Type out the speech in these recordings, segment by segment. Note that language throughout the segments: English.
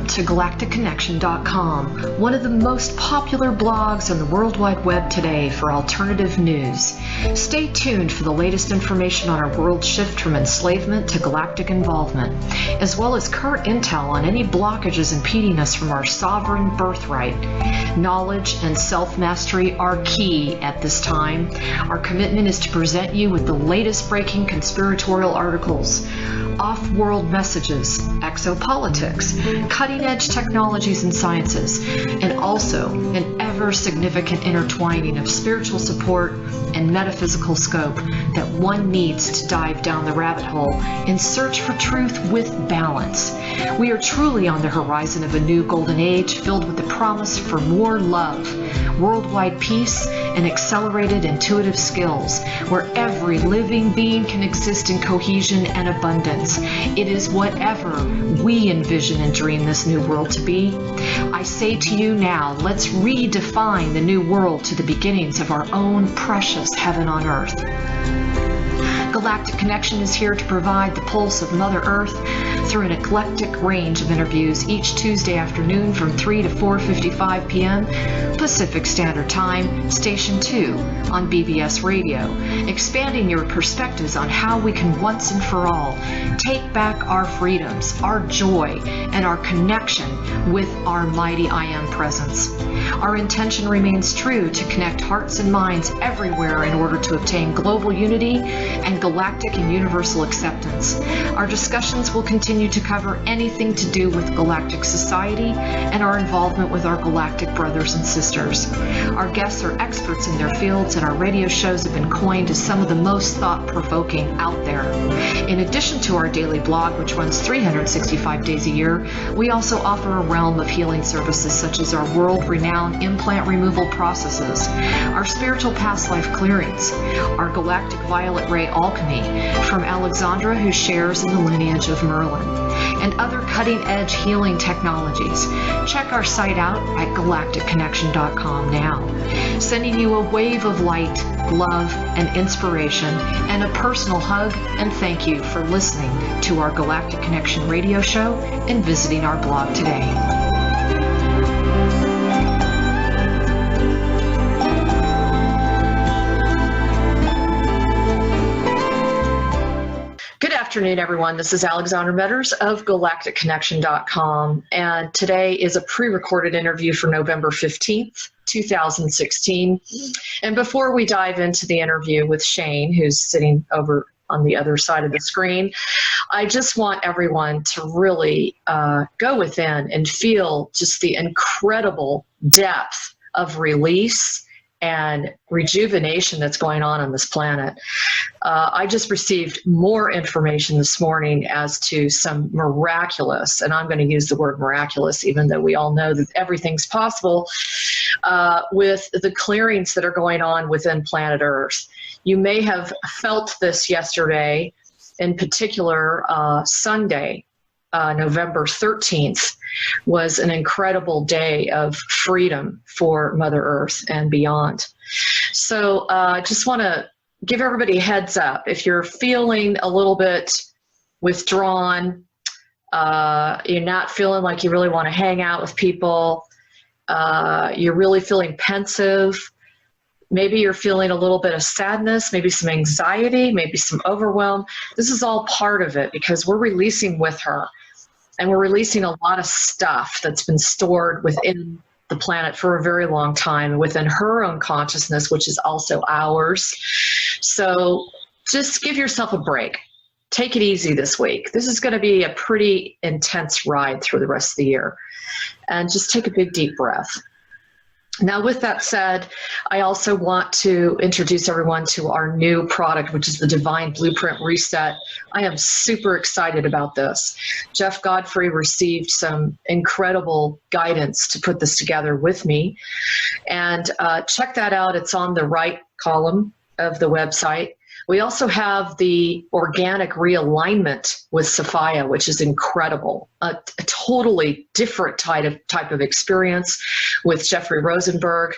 Welcome to galacticconnection.com, one of the most popular blogs on the World Wide Web today for alternative news. Stay tuned for the latest information on our world shift from enslavement to galactic involvement, as well as current intel on any blockages impeding us from our sovereign birthright. Knowledge and self-mastery are key at this time. Our commitment is to present you with the latest breaking conspiratorial articles, off-world messages, exo-politics, cutting-edge technologies and sciences, and also an ever-significant intertwining of spiritual support and metaphysical scope that one needs to dive down the rabbit hole in search for truth with balance. We are truly on the horizon of a new golden age filled with the promise for more love, worldwide peace, and accelerated intuitive skills, where every living being can exist in cohesion and abundance. It is whatever we envision and dream this new world to be. I say to you now, let's redefine the new world to the beginnings of our own precious heaven on earth. Galactic Connection is here to provide the pulse of Mother Earth through an eclectic range of interviews each Tuesday afternoon from 3 to 4:55 p.m. Pacific Standard Time, Station 2 on BBS Radio, expanding your perspectives on how we can once and for all take back our freedoms, our joy, and our connection with our mighty I Am presence. Our intention remains true to connect hearts and minds everywhere in order to obtain global unity and galactic and universal acceptance. Our discussions will continue to cover anything to do with galactic society and our involvement with our galactic brothers and sisters. Our guests are experts in their fields, and our radio shows have been coined as some of the most thought-provoking out there. In addition to our daily blog, which runs 365 days a year, we also offer a realm of healing services such as our world-renowned implant removal processes, our spiritual past life clearings, our galactic violet ray alchemy from Alexandra, who shares in the lineage of Merlin, and other cutting-edge healing technologies. Check our site out at galacticconnection.com now, sending you a wave of light, love, and inspiration, and a personal hug and thank you for listening to our Galactic Connection radio show and visiting our blog today. Good afternoon, everyone. This is Alexandra Metters of galacticconnection.com, and today is a pre-recorded interview for November 15th, 2016. And before we dive into the interview with Shane, who's sitting over on the other side of the screen, I just want everyone to really go within and feel just the incredible depth of release and rejuvenation that's going on this planet. I just received more information this morning as to some miraculous, and I'm going to use the word miraculous, even though we all know that everything's possible, with the clearings that are going on within planet Earth. You may have felt this yesterday, in particular Sunday, November 13th, was an incredible day of freedom for Mother Earth and beyond. So just want to give everybody a heads up. If you're feeling a little bit withdrawn, you're not feeling like you really want to hang out with people, you're really feeling pensive, maybe you're feeling a little bit of sadness, maybe some anxiety, maybe some overwhelm. This is all part of it because we're releasing with her. And we're releasing a lot of stuff that's been stored within the planet for a very long time, within her own consciousness, which is also ours. So just give yourself a break. Take it easy this week. This is going to be a pretty intense ride through the rest of the year. And just take a big, deep breath. Now, with that said, I also want to introduce everyone to our new product, which is the Divine Blueprint Reset. I am super excited about this. Jeff Godfrey received some incredible guidance to put this together with me. And check that out. It's on the right column of the website. We also have the organic realignment with Sophia, which is incredible. A totally different type of experience with Jeffrey Rosenberg.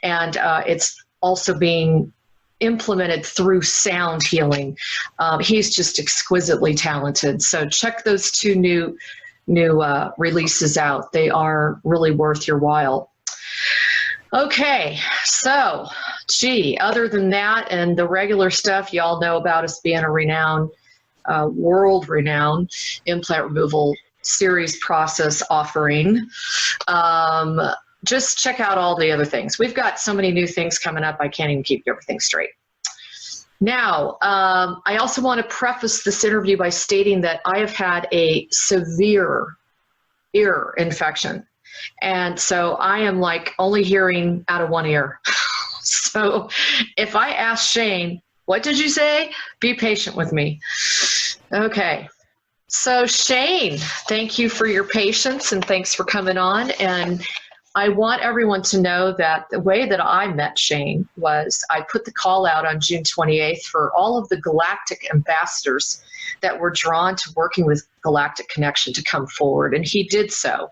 And it's also being implemented through sound healing. He's just exquisitely talented. So check those two new releases out. They are really worth your while. Okay, so, gee, other than that and the regular stuff, y'all know about us being a renowned, world-renowned implant removal series process offering. Just check out all the other things. We've got so many new things coming up, I can't even keep everything straight. Now, I also want to preface this interview by stating that I have had a severe ear infection. And so I am like only hearing out of one ear. So if I ask Shane, what did you say? Be patient with me. Okay. So Shane, thank you for your patience and thanks for coming on. And I want everyone to know that the way that I met Shane was I put the call out on June 28th for all of the galactic ambassadors that were drawn to working with Galactic Connection to come forward, and he did so.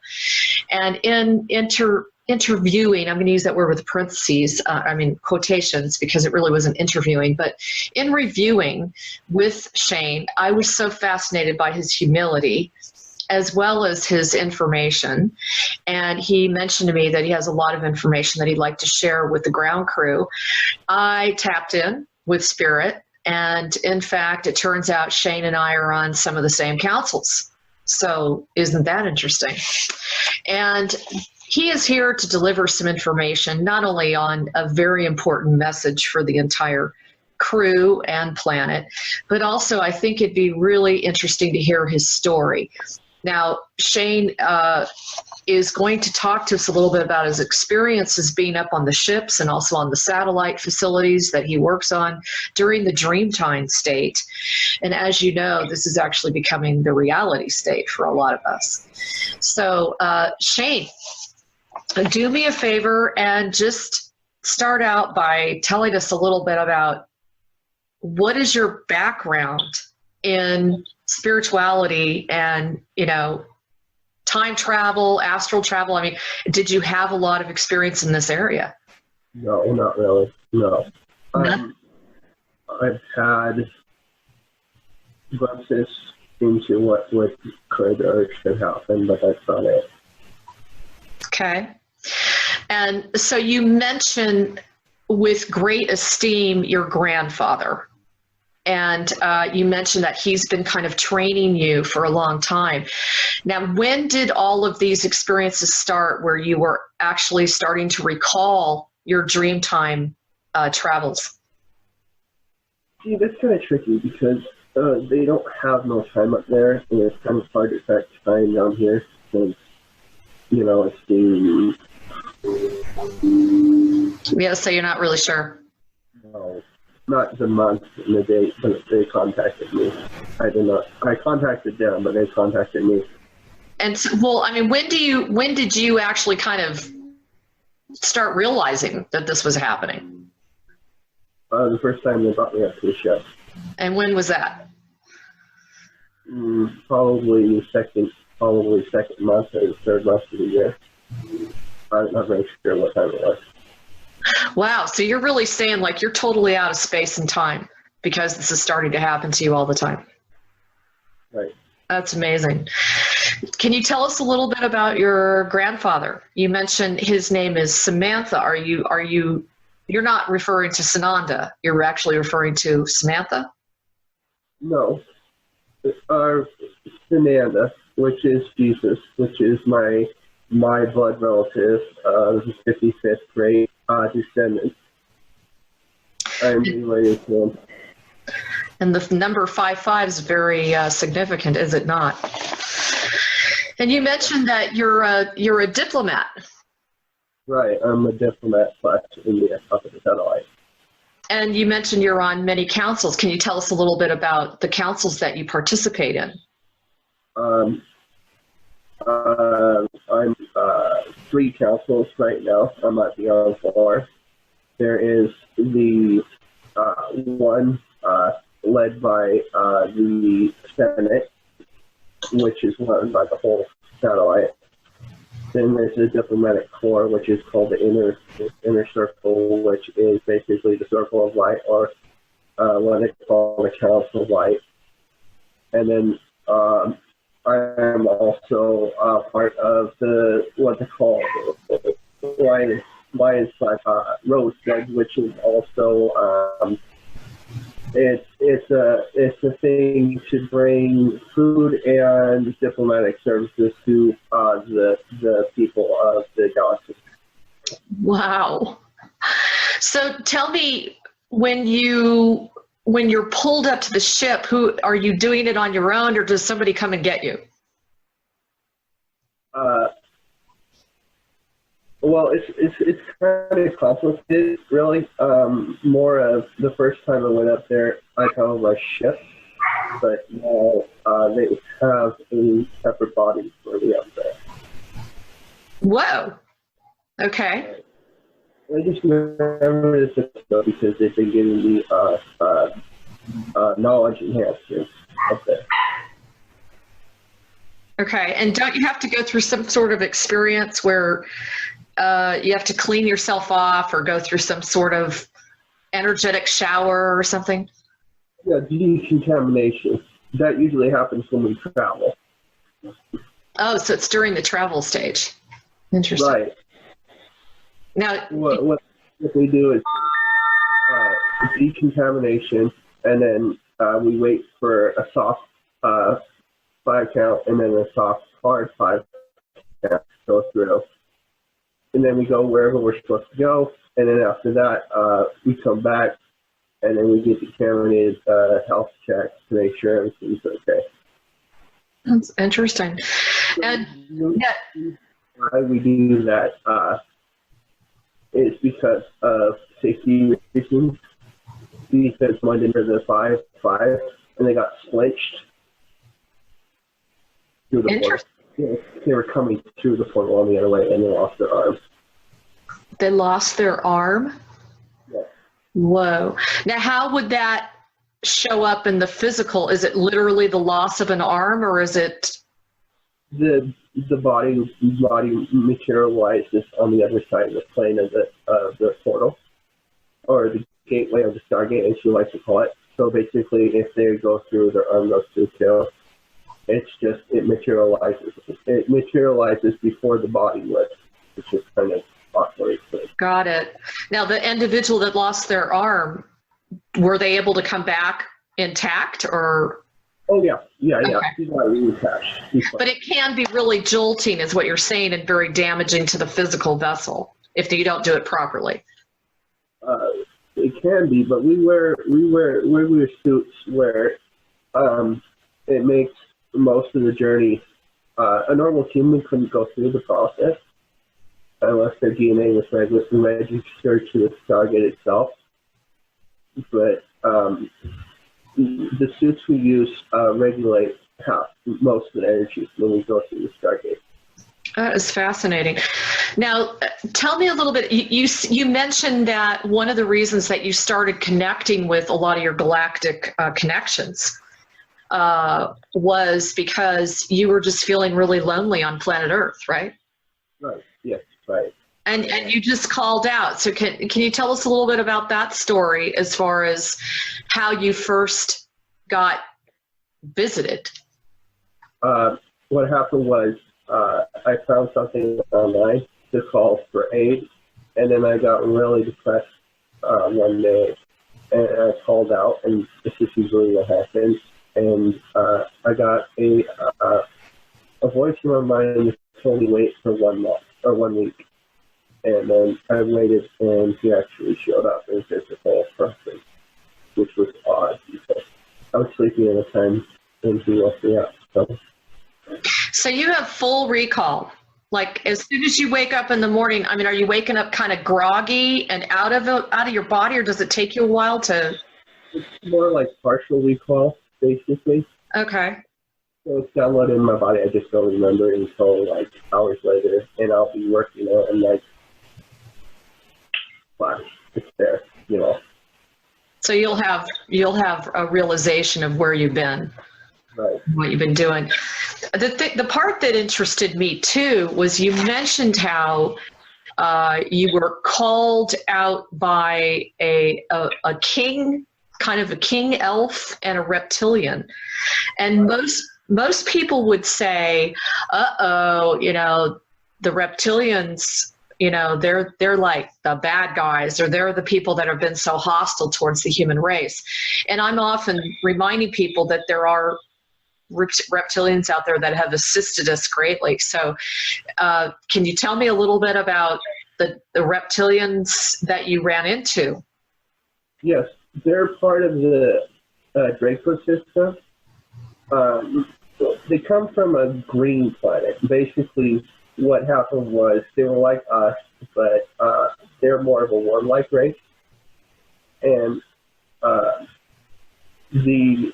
And in interviewing, I'm going to use that word with parentheses, quotations, because it really wasn't interviewing, but in reviewing with Shane, I was so fascinated by his humility as well as his information. And he mentioned to me that he has a lot of information that he'd like to share with the ground crew. I tapped in with Spirit, and in fact, it turns out Shane and I are on some of the same councils. So isn't that interesting? And he is here to deliver some information, not only on a very important message for the entire crew and planet, but also I think it'd be really interesting to hear his story. Now, Shane is going to talk to us a little bit about his experiences being up on the ships and also on the satellite facilities that he works on during the Dreamtime state. And as you know, this is actually becoming the reality state for a lot of us. So, Shane, do me a favor and just start out by telling us a little bit about what is your background in spirituality and, time travel, astral travel. I mean, did you have a lot of experience in this area? No, not really. No. I've had glimpses into what could or should happen, but that's not it. Okay. And so you mentioned with great esteem your grandfather. And you mentioned that he's been kind of training you for a long time. Now, when did all of these experiences start where you were actually starting to recall your Dreamtime travels? See, that's kind of tricky because they don't have no time up there, and it's kind of hard to track time down here since, it's the... Yeah, so you're not really sure? No. Not the month and the date, but they contacted me. I did not. I contacted them, but they contacted me. And so, well, I mean, when did you actually kind of start realizing that this was happening? The first time they brought me up to the ship. And when was that? Probably second month or the third month of the year. I'm not very sure what time it was. Wow, so you're really saying like you're totally out of space and time because this is starting to happen to you all the time. Right. That's amazing. Can you tell us a little bit about your grandfather? You mentioned his name is Samantha. You're not referring to Sananda, you're actually referring to Samantha? No. Sananda, which is Jesus, which is my blood relative, this is 55th grade descendant. I'm related to him. And the number 55 is very significant, is it not? And you mentioned that you're a diplomat. Right, I'm a diplomat / India up at the satellite. And you mentioned you're on many councils. Can you tell us a little bit about the councils that you participate in? I'm 3 councils right now. I might be on 4. There is the one led by the Senate, which is run by the whole satellite. Then there's the diplomatic corps, which is called the inner circle, which is basically the circle of light, or what they call the council of light. And then I am also part of what they call Lions Road Sled, which is also it's a thing to bring food and diplomatic services to the people of the galaxy. Wow. So tell me, when you're pulled up to the ship, who are you doing it on your own, or does somebody come and get you? Well, it's kind of complicated, really. More of the first time I went up there, I found my ship, but now they have a separate body for me up there. Whoa. Okay. I just remember this because they've been giving me knowledge enhancements up there. Okay, and don't you have to go through some sort of experience where you have to clean yourself off or go through some sort of energetic shower or something? Yeah, decontamination. That usually happens when we travel. Oh, so it's during the travel stage. Interesting. Right. Now, what we do is decontamination, and then we wait for a soft 5 count, and then a soft hard 5 count to go through. And then we go wherever we're supposed to go, and then after that, we come back, and then we get decontaminated health checks to make sure everything's okay. That's interesting. And why we do that is because of safety reasons. Because one did the 5-5, and they got flinched through the portal. They were coming through the portal on the other way, and they lost their arm. They lost their arm? Yes. Whoa. Now, how would that show up in the physical? Is it literally the loss of an arm, or is it the body materializes on the other side of the plane of the portal, or the gateway of the Stargate, as you like to call it. So basically, if they go through, their arm goes through too. It's just it materializes. It materializes before the body would, which is kind of awkward. Got it. Now, the individual that lost their arm, were they able to come back intact, or? Oh yeah. Okay. He's not really attached. But it can be really jolting, is what you're saying, and very damaging to the physical vessel if you don't do it properly. It can be, but we wear suits where it makes most of the journey. A normal human couldn't go through the process unless their DNA was registered to the Stargate itself. But the suits we use regulate most of the energy when we go through the Stargate. That is fascinating. Now, tell me a little bit. You mentioned that one of the reasons that you started connecting with a lot of your galactic connections was because you were just feeling really lonely on planet Earth, right? Right. Yes. Right. And you just called out. So can you tell us a little bit about that story as far as how you first got visited? What happened was I found something online to call for aid, and then I got really depressed one day, and I called out, and this is usually what happens. And I got a voice in my mind that told me wait for 1 month or 1 week. And then I waited, and he actually showed up in physical person, which was odd because I was sleeping at the time, and he woke me up. So you have full recall. Like, as soon as you wake up in the morning, I mean, are you waking up kind of groggy and out of your body, or does it take you a while to? It's more like partial recall, basically. Okay. So it's downloaded in my body. I just don't remember it until like hours later, and I'll be working it, and like, wow, it's there, you know. So you'll have a realization of where you've been, right? What you've been doing. The part that interested me too was you mentioned how you were called out by a king, kind of a king elf and a reptilian, and most people would say, uh-oh, the reptilians, they're like the bad guys, or they're the people that have been so hostile towards the human race. And I'm often reminding people that there are reptilians out there that have assisted us greatly. So can you tell me a little bit about the reptilians that you ran into? Yes, they're part of the Draco system. They come from a green planet. Basically, what happened was they were like us, but they're more of a worm-like race. And the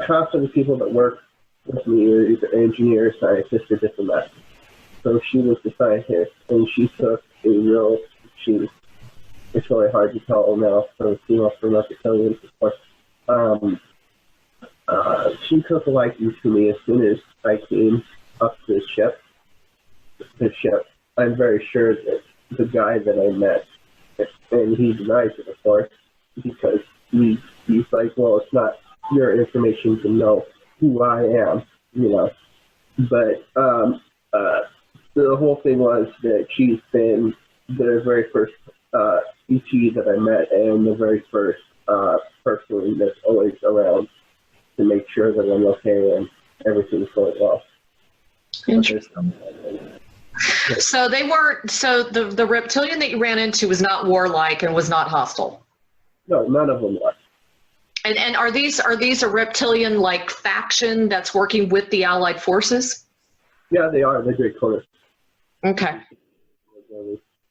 half of the people that work with me are either engineers, scientists, or diplomats. So she was the scientist, and she took it's really hard to tell now from female from reptilians, of course. She took a liking to me as soon as I came up to the ship. I'm very sure that the guy that I met, and he denies it, of course, because he's like, well, it's not your information to know who I am, But the whole thing was that she's been the very first ET that I met, and the very first person that's always around to make sure that I'm okay and everything's going well. Interesting. So they weren't. So the reptilian that you ran into was not warlike and was not hostile. No, none of them were. And are these a reptilian like faction that's working with the Allied forces? Yeah, they are. They're great colors. Okay.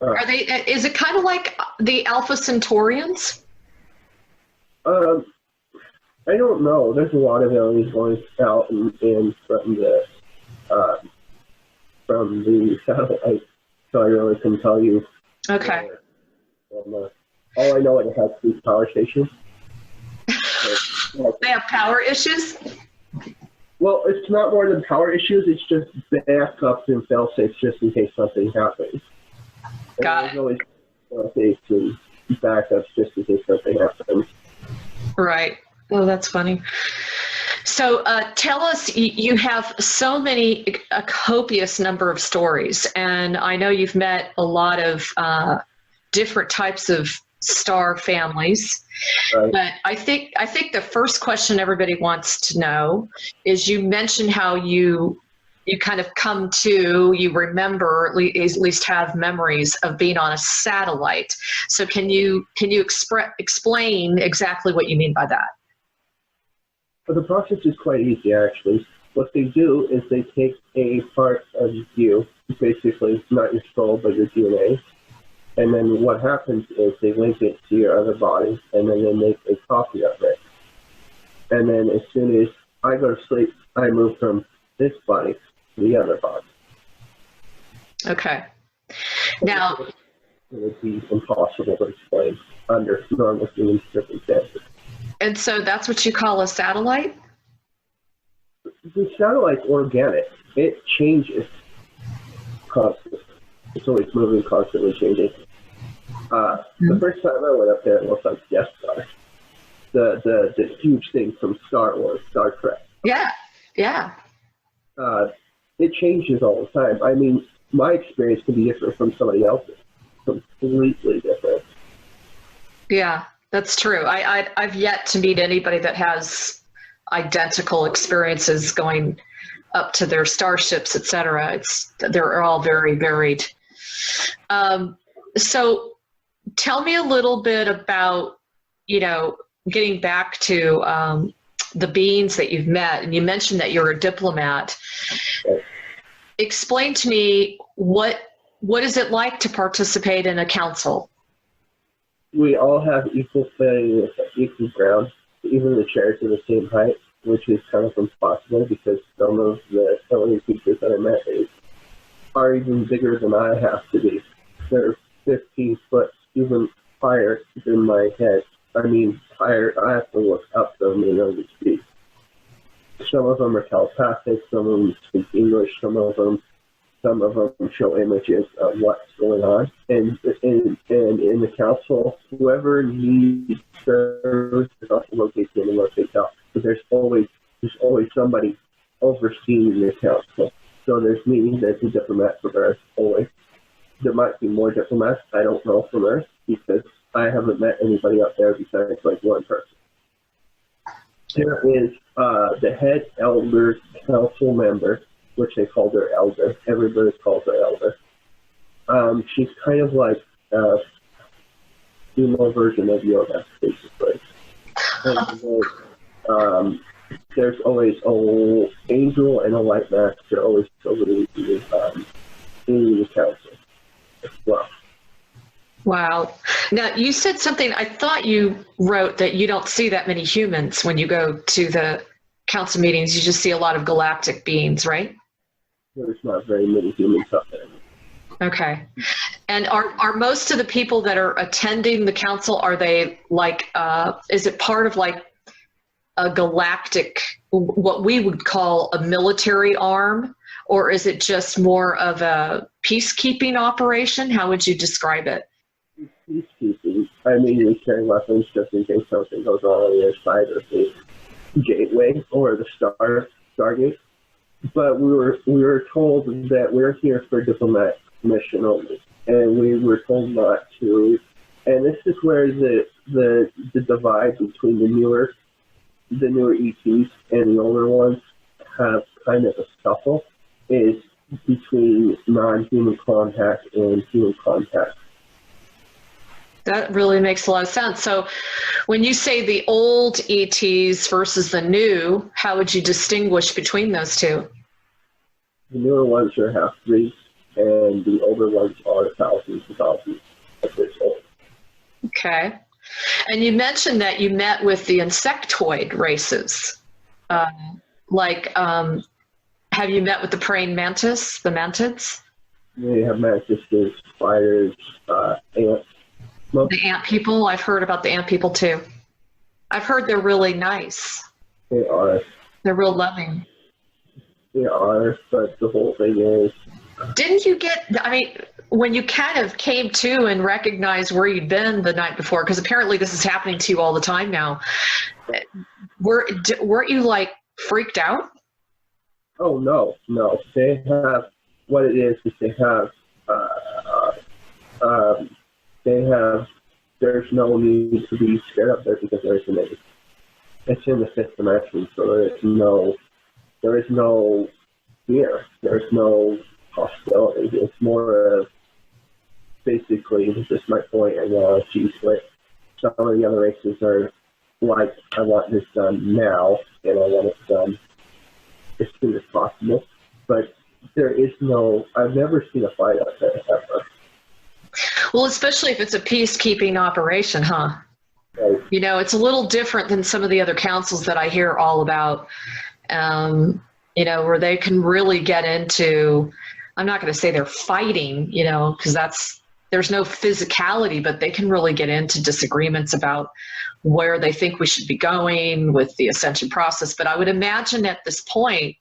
Are they? Is it kind of like the Alpha Centaurians? I don't know. There's a lot of aliens going out and from the satellite, so I really couldn't tell you. Okay. All I know is it has 3 power stations. They have power issues? Well, it's not more than power issues. It's just backups and fail-safes just in case something happens. Got it. There's always fail-safes and backups just in case something happens. Right. Oh, that's funny. So tell us, you have so many, a copious number of stories, and I know you've met a lot of different types of star families. Right. But I think the first question everybody wants to know is, you mentioned how you kind of you remember, at least have memories of being on a satellite. So can you explain exactly what you mean by that? But the process is quite easy, actually. What they do is they take a part of you, basically not your soul, but your DNA, and then what happens is they link it to your other body, and then they make a copy of it. And then as soon as I go to sleep, I move from this body to the other body. Okay. Now, it would be impossible to explain under normal human circumstances. And so that's what you call a satellite? The satellite's organic. It changes constantly. It's always moving, constantly changing. The first time I went up there, it looked like Death Star. The huge thing from Star Wars, Star Trek. Yeah, yeah. It changes all the time. I mean, my experience could be different from somebody else's. Completely different. Yeah. That's true. I've yet to meet anybody that has identical experiences going up to their starships, etc. They're all very varied. So tell me a little bit about, getting back to the beings that you've met, and you mentioned that you're a diplomat. Explain to me what is it like to participate in a council? We all have equal footing, equal ground. Even the chairs are the same height, which is kind of impossible because some of the teachers that I met are even bigger than I have to be. They're 15 foot, even higher than my head. I mean, higher. I have to look up them in order to speak. Some of them are telepathic. Some of them speak English. Some of them show images of what's going on. And in the council, whoever needs service is also located in and rotates out. But there's always somebody overseeing the council. So there's me, there's a diplomat from Earth always. There might be more diplomats, I don't know, from Earth, because I haven't met anybody up there besides like one person. There is the head elder council member, which they call their elder. Everybody calls her elder. She's kind of like a female version of Yoda, basically. And there's always an angel and a light master always over the council as well. Wow. Now, you said something, I thought you wrote that you don't see that many humans when you go to the council meetings. You just see a lot of galactic beings, right? There's not very many humans up there. Okay. And are most of the people that are attending the council, are they like, is it part of like a galactic, what we would call a military arm? Or is it just more of a peacekeeping operation? How would you describe it? Peacekeeping. I mean, we carry weapons just in case something goes on the other side of the gateway or the stargate. But we were told that we're here for diplomat mission only, and we were told not to. And this is where the divide between the newer ETs and the older ones have kind of a scuffle, is between non-human contact and human contact. That really makes a lot of sense. So when you say the old ETs versus the new, how would you distinguish between those two? The newer ones are half-breeds, and the older ones are thousands and thousands of years old. Okay. And you mentioned that you met with the insectoid races. Have you met with the praying mantis, the mantids? We have mantises, spiders, ants. The ant people? I've heard about the ant people too. I've heard they're really nice. They are. They're real loving. They are, but the whole thing is... Didn't you get, I mean, when you kind of came to and recognized where you'd been the night before, because apparently this is happening to you all the time now, weren't you like freaked out? Oh, no. They have, what it is there's no need to be scared up there because there isn't any. It's in the fifth dimension, so there is no fear. There's no hostility. It's more of basically, this is my point, and geez, but some of the other races are like, I want this done now, and I want it done as soon as possible. But there is no, I've never seen a fight out there ever. Well, especially if it's a peacekeeping operation, huh? Right. You know, it's a little different than some of the other councils that I hear all about, you know, where they can really get into, I'm not going to say they're fighting, you know, because there's no physicality, but they can really get into disagreements about where they think we should be going with the ascension process. But I would imagine at this point,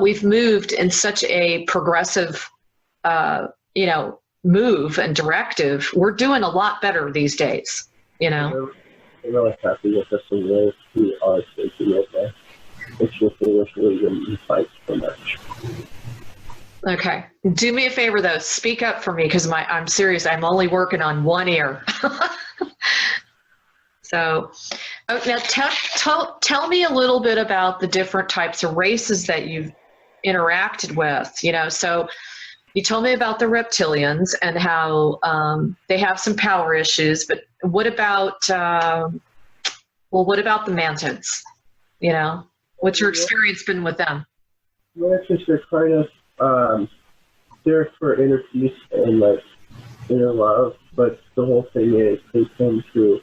we've moved in such a progressive, you know, move and directive. We're doing a lot better these days, you know. I'm really happy with this, and we are thinking okay. It's just they wish we didn't fight so much. Okay. Do me a favor though, speak up for me, because I'm serious, I'm only working on one ear. So, now tell me a little bit about the different types of races that you've interacted with, you know. So you told me about the reptilians and how they have some power issues, but what about, what about the mantids? You know, what's your experience been with them? Mantids are kind of, they're for inner peace and like inner love, but the whole thing is they tend to,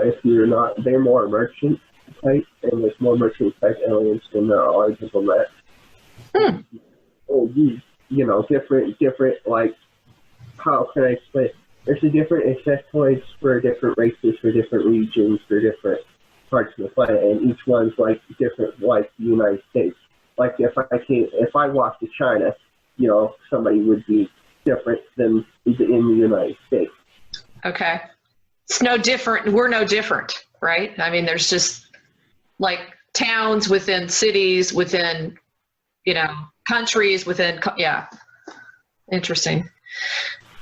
if you're not, they're more merchant type, and there's more merchant type aliens than there are diplomats. Oh, you know, different, like, how can I explain? There's a different insectoids for different races, for different regions, for different parts of the planet, and each one's like different, like the United States. Like if I walked to China, you know, somebody would be different than in the United States. Okay. It's no different. We're no different, right? I mean, there's just like towns within cities, within, countries, within, yeah. Interesting.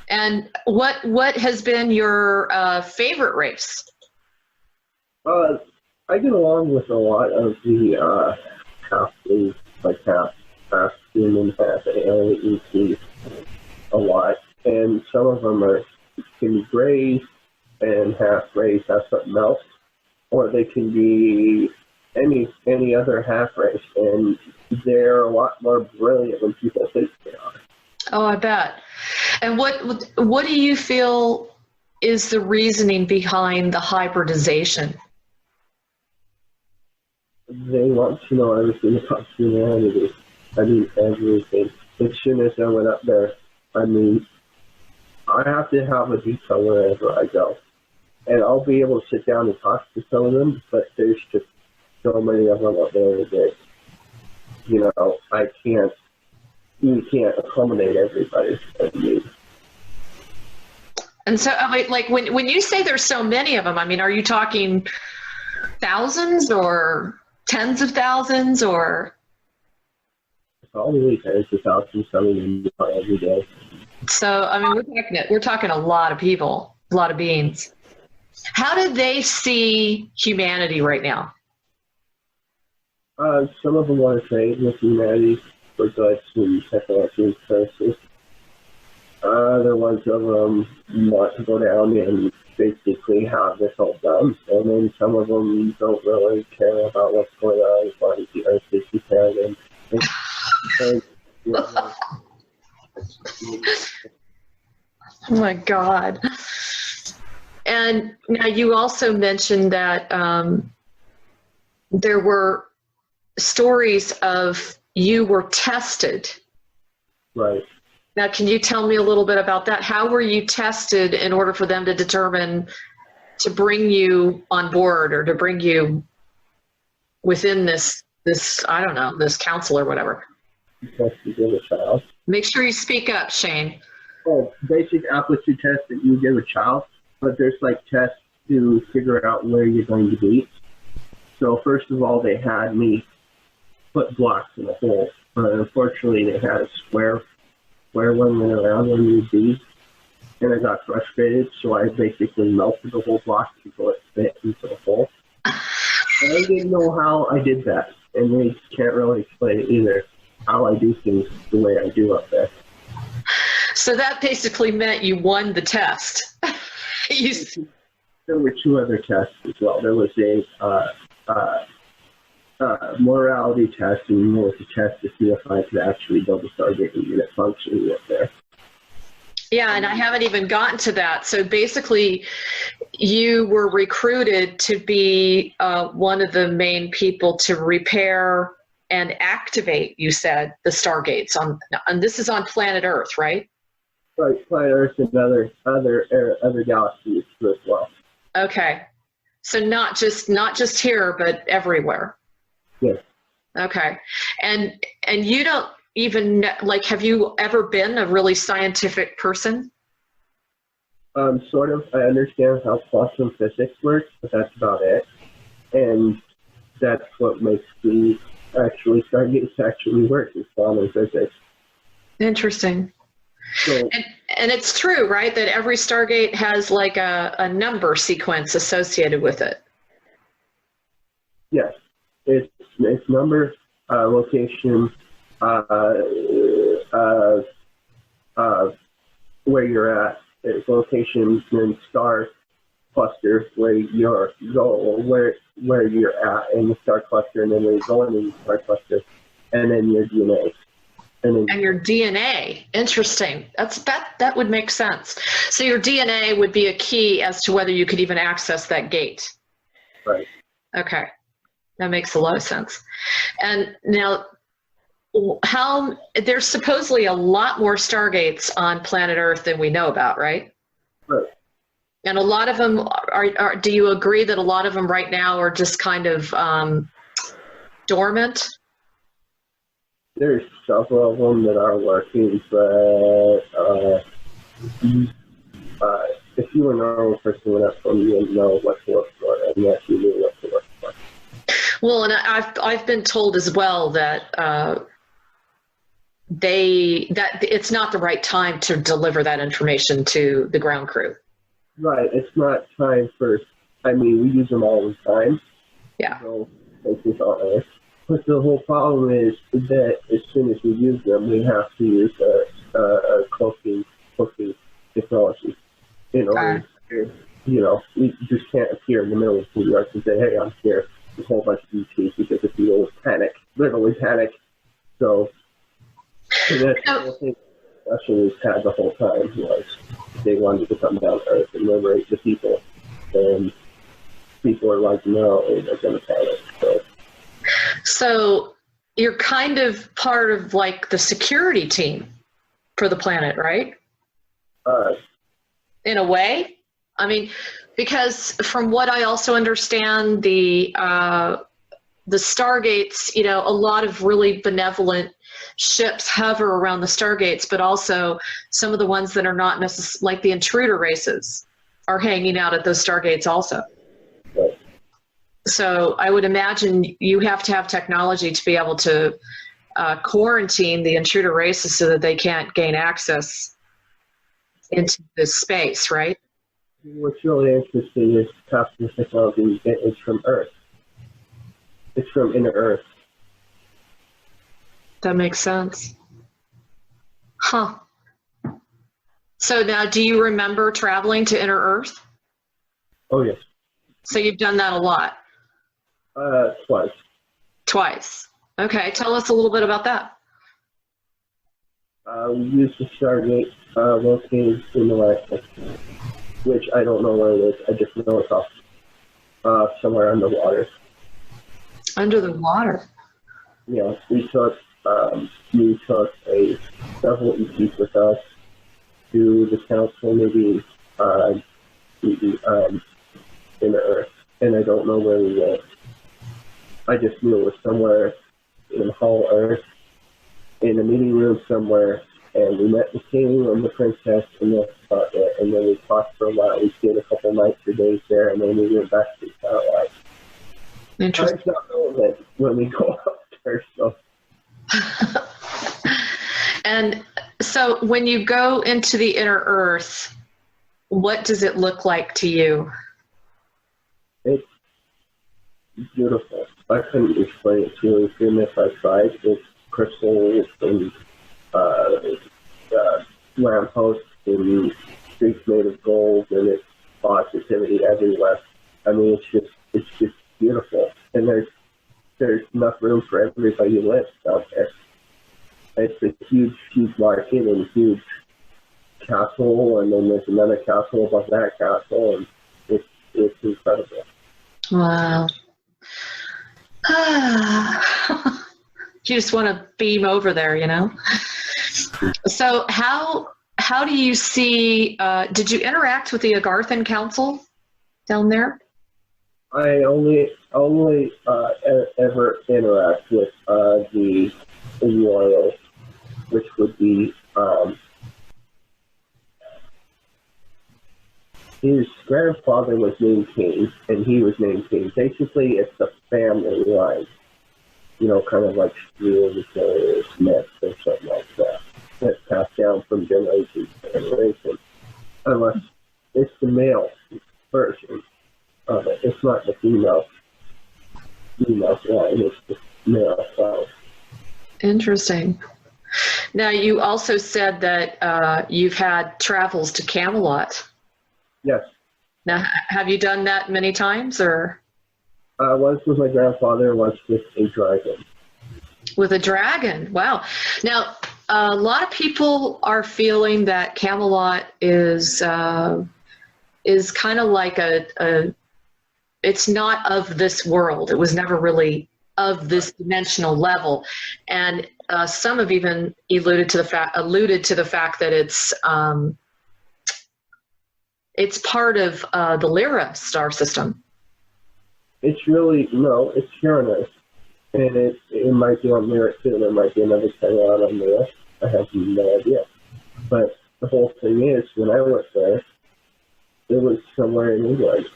And what has been your favorite race? I get along with a lot of the half-breeds, like half human, half alien ET a lot. And some of them can be grays and half grays, have something else. Or they can be any other half race, and they're a lot more brilliant than people think they are. Oh, I bet. And what do you feel is the reasoning behind the hybridization? They want to know everything about humanity. I mean, everything. As soon as I went up there, I mean, I have to have a detail wherever I go. And I'll be able to sit down and talk to some of them, but there's just so many of them up there that, you can't accommodate everybody. And so, like, when you say there's so many of them, I mean, are you talking thousands or tens of thousands or? Probably tens of thousands coming in every day. So, I mean, we're talking a lot of people, a lot of beings. How do they see humanity right now? Some of them want to trade with humanity for goods and technology services. Other ones of them want to go down and basically have this all done. And then some of them don't really care about what's going on as long as the Earth is repaired. Oh my God. And now you also mentioned that there were stories of you were tested. Right. Now, can you tell me a little bit about that? How were you tested in order for them to determine to bring you on board or to bring you within this I don't know, this council or whatever? Test to give a child. Make sure you speak up, Shane. Oh, basic aptitude test that you give a child, but there's like tests to figure out where you're going to be. So first of all, they had me put blocks in a hole, but unfortunately they had a square one went around where you'd be, and I got frustrated, so I basically melted the whole block until it fit into the hole. And I didn't know how I did that, and they can't really explain it either, how I do things the way I do up there. So that basically meant you won the test. There were two other tests as well. There was a morality test, and there was a test to see if I could actually build a Stargate unit functioning up there. Yeah, and I haven't even gotten to that. So basically, you were recruited to be one of the main people to repair and activate, you said, the Stargates. And this is on planet Earth, right? Right, planet Earth and other galaxies as well. Okay, so not just here, but everywhere. Yes. Okay, and you don't even, like, have you ever been a really scientific person? Sort of. I understand how quantum physics works, but that's about it. And that's what makes the Stargates actually work, is quantum physics. Interesting. So, and it's true, right, that every Stargate has like a number sequence associated with it. yes. It's number, location, where you're at. It's location, then star cluster where you're where you're at in the star cluster, and then where you're going in the star cluster, and then your DNA. And your DNA, interesting. That would make sense. So your DNA would be a key as to whether you could even access that gate. Right. Okay, that makes a lot of sense. And now, there's supposedly a lot more Stargates on planet Earth than we know about, right? Right. And a lot of them are. Do you agree that a lot of them right now are just kind of dormant? There's several of them that are working, but if you were a normal person went up from you and know what to look for, yes, you knew what to look for. Well, and I've been told as well that that it's not the right time to deliver that information to the ground crew. Right, it's not time for. I mean, we use them all the time. Yeah. So it's just on Earth. But the whole problem is that as soon as we use them, we have to use a cloaking technology in order to, we just can't appear in the middle of New York and say, hey, I'm here. There's a whole bunch of ETs, because if you will panic, literally panic. So that's the whole thing Russians had the whole time was they wanted to come down to Earth and liberate the people. And people are like, no, they're going to panic. So you're kind of part of like the security team for the planet, right? In a way. I mean, because from what I also understand, the stargates, a lot of really benevolent ships hover around the stargates, but also some of the ones that are not necessarily, like the intruder races, are hanging out at those stargates also. Right. So I would imagine you have to have technology to be able to quarantine the intruder races so that they can't gain access into this space, right? What's really interesting is half the technology we get is from Earth. It's from inner Earth. That makes sense. Huh. So now, do you remember traveling to inner Earth? Oh, yes. So you've done that a lot? Twice. Twice. Okay, tell us a little bit about that. We used the Stargate located in the Galactic, which I don't know where it is. I just know it's off somewhere underwater. Under the water? Yeah, we took several ETs with us to the council, maybe in Earth, and I don't know where we went. I just knew it was somewhere in Hull Earth, in a meeting room somewhere, and we met the king and the princess, and that's about it. And then we talked for a while. We stayed a couple nights or days there, and then we went back to the satellite. Interesting. I don't know that when we go up there, so. And so when you go into the inner Earth, what does it look like to you? It's beautiful. I couldn't explain it to you even if I tried. It's crystals and lampposts and streets made of gold, and it's positivity everywhere. I mean, it's just beautiful, and there's enough room for everybody who lives out there. It's a huge market and a huge castle, and then there's another castle above that castle, and it's incredible. Wow. You just want to beam over there, So how do you see, did you interact with the Agarthan Council down there? I only ever interact with the royals, which would be his grandfather was named King, and he was named King. Basically, it's a family line, kind of like Steele or Smith or something like that. That's passed down from generation to generation, unless it's the male version of it. It's not the female line, it's the male line. Interesting. Now, you also said that you've had travels to Camelot. Yes. Now, have you done that many times, or? Once with my grandfather, once with a dragon. With a dragon, wow. Now, a lot of people are feeling that Camelot is kind of like it's not of this world. It was never really of this dimensional level, and some have even alluded to the fact that it's part of the Lyra star system. It's Uranus, and it might be on Lyra too. There might be another Camelot on Lyra. I have no idea. But the whole thing is, when I went there, it was somewhere in England.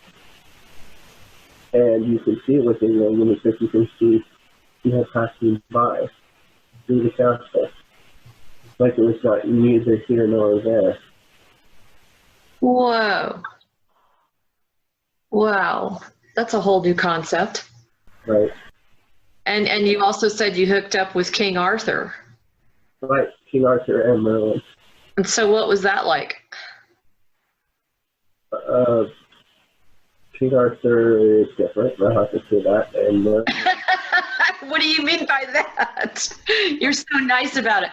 And you can see it within the room because you can see passing by through the castle. Like it was not neither here nor there. Whoa. Wow. That's a whole new concept. Right. And you also said you hooked up with King Arthur. Right, King Arthur and Merlin. And so what was that like? King Arthur is different, I have to say that. And What do you mean by that? You're so nice about it.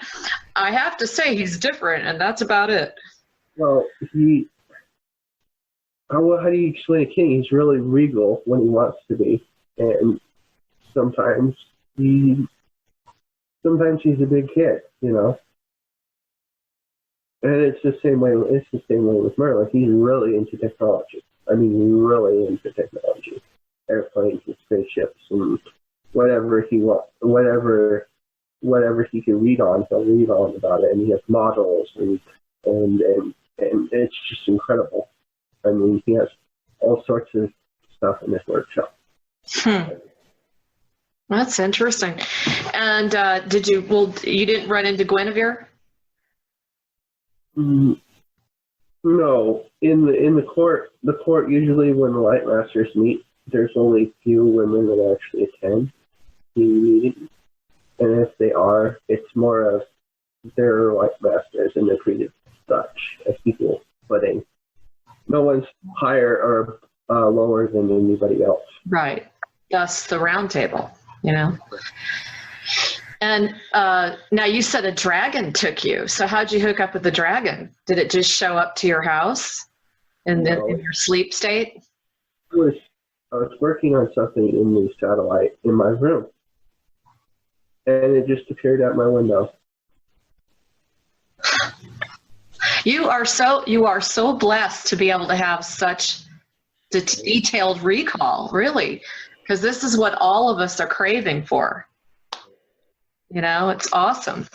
I have to say he's different, and that's about it. well, how do you explain a king? He's really regal when he wants to be, and sometimes he's a big kid, you know. And it's the same way. It's the same way with Merlin. He's really into technology. I mean, really into technology, airplanes and spaceships and whatever he wants, whatever he can read on, he'll read on about it. And he has models and it's just incredible. I mean, he has all sorts of stuff in his workshop. That's interesting. And you didn't run into Guinevere? No, in the court usually when the Light Masters meet, there's only few women that actually attend the meeting, and if they are, it's more of they're Light Masters and they're treated such as equal footing. No one's higher or lower than anybody else. Right. Thus the round table, you know. And now you said a dragon took you. So how'd you hook up with the dragon? Did it just show up to your house in your sleep state? I was working on something in the satellite in my room, and it just appeared at my window. You are so blessed to be able to have such detailed recall, really, because this is what all of us are craving for. You know, it's awesome.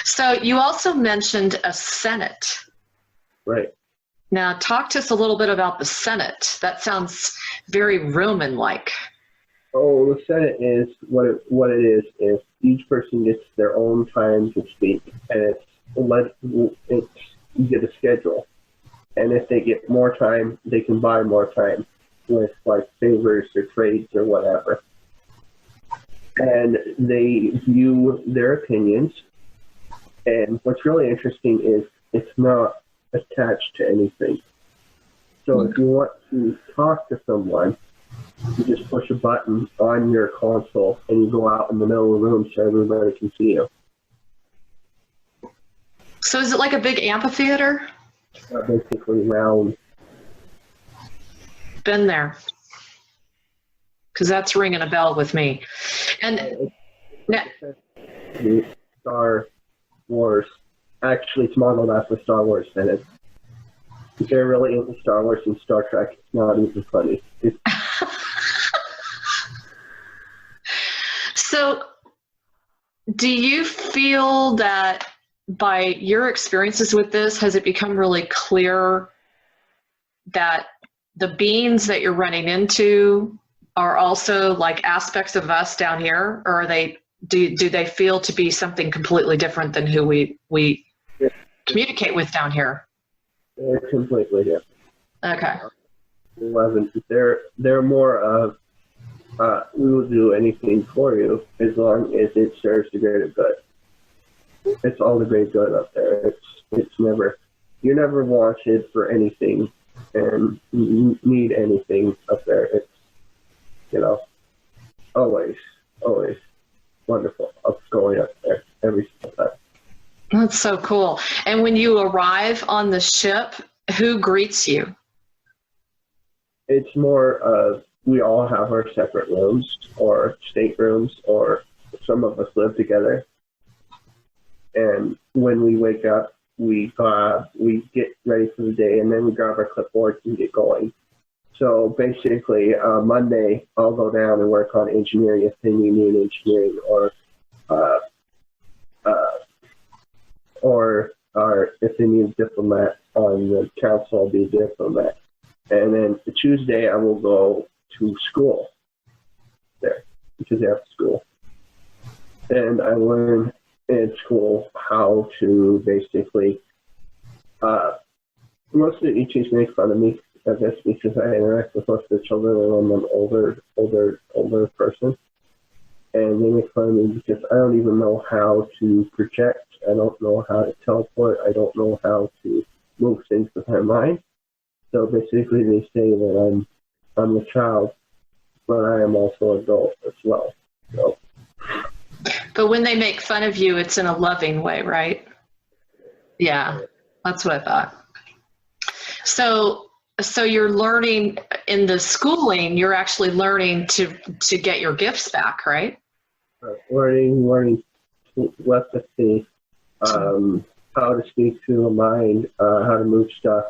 So you also mentioned a Senate. Right. Now, talk to us a little bit about the Senate. That sounds very Roman-like. Oh, the Senate is what it is each person gets their own time to speak, and you get a schedule. And if they get more time, they can buy more time with like favors or trades or whatever. And they view their opinions. And what's really interesting is it's not attached to anything. So if you want to talk to someone, you just push a button on your console and you go out in the middle of the room so everybody can see you. So is it like a big amphitheater? Basically round. Been there. Because that's ringing a bell with me. And Star Wars, actually it's modeled after Star Wars Senate. They're really into Star Wars and Star Trek. It's not even funny. So do you feel that by your experiences with this, has it become really clear that the beings that you're running into are also like aspects of us down here, or are they do they feel to be something completely different than who we communicate with down here? They're completely different. Okay. 11. They're more of we will do anything for you as long as it serves the greater good. It's all the great good up there. It's never, you're never wanted for anything and need anything up there. It's, you know, always wonderful of going up there every single time. That's so cool. And when you arrive on the ship, who greets you? It's more of, we all have our separate rooms or staterooms, or some of us live together. And when we wake up, we get ready for the day, and then we grab our clipboards and get going. So basically, Monday, I'll go down and work on engineering if they need me in engineering, or if they need a diplomat on the council, I'll be a diplomat. And then Tuesday, I will go to school there because they have school. And I learned in school how to basically, most of the teachers make fun of me at this because I interact with most of the children and I'm an older person. And they make fun of me because I don't even know how to project. I don't know how to teleport. I don't know how to move things with my mind. So basically they say that I'm a child, but I am also an adult as well. So. But when they make fun of you, it's in a loving way, right? Yeah, that's what I thought. So you're learning in the schooling, you're actually learning to get your gifts back, right? Learning telepathy, how to speak through the mind, how to move stuff.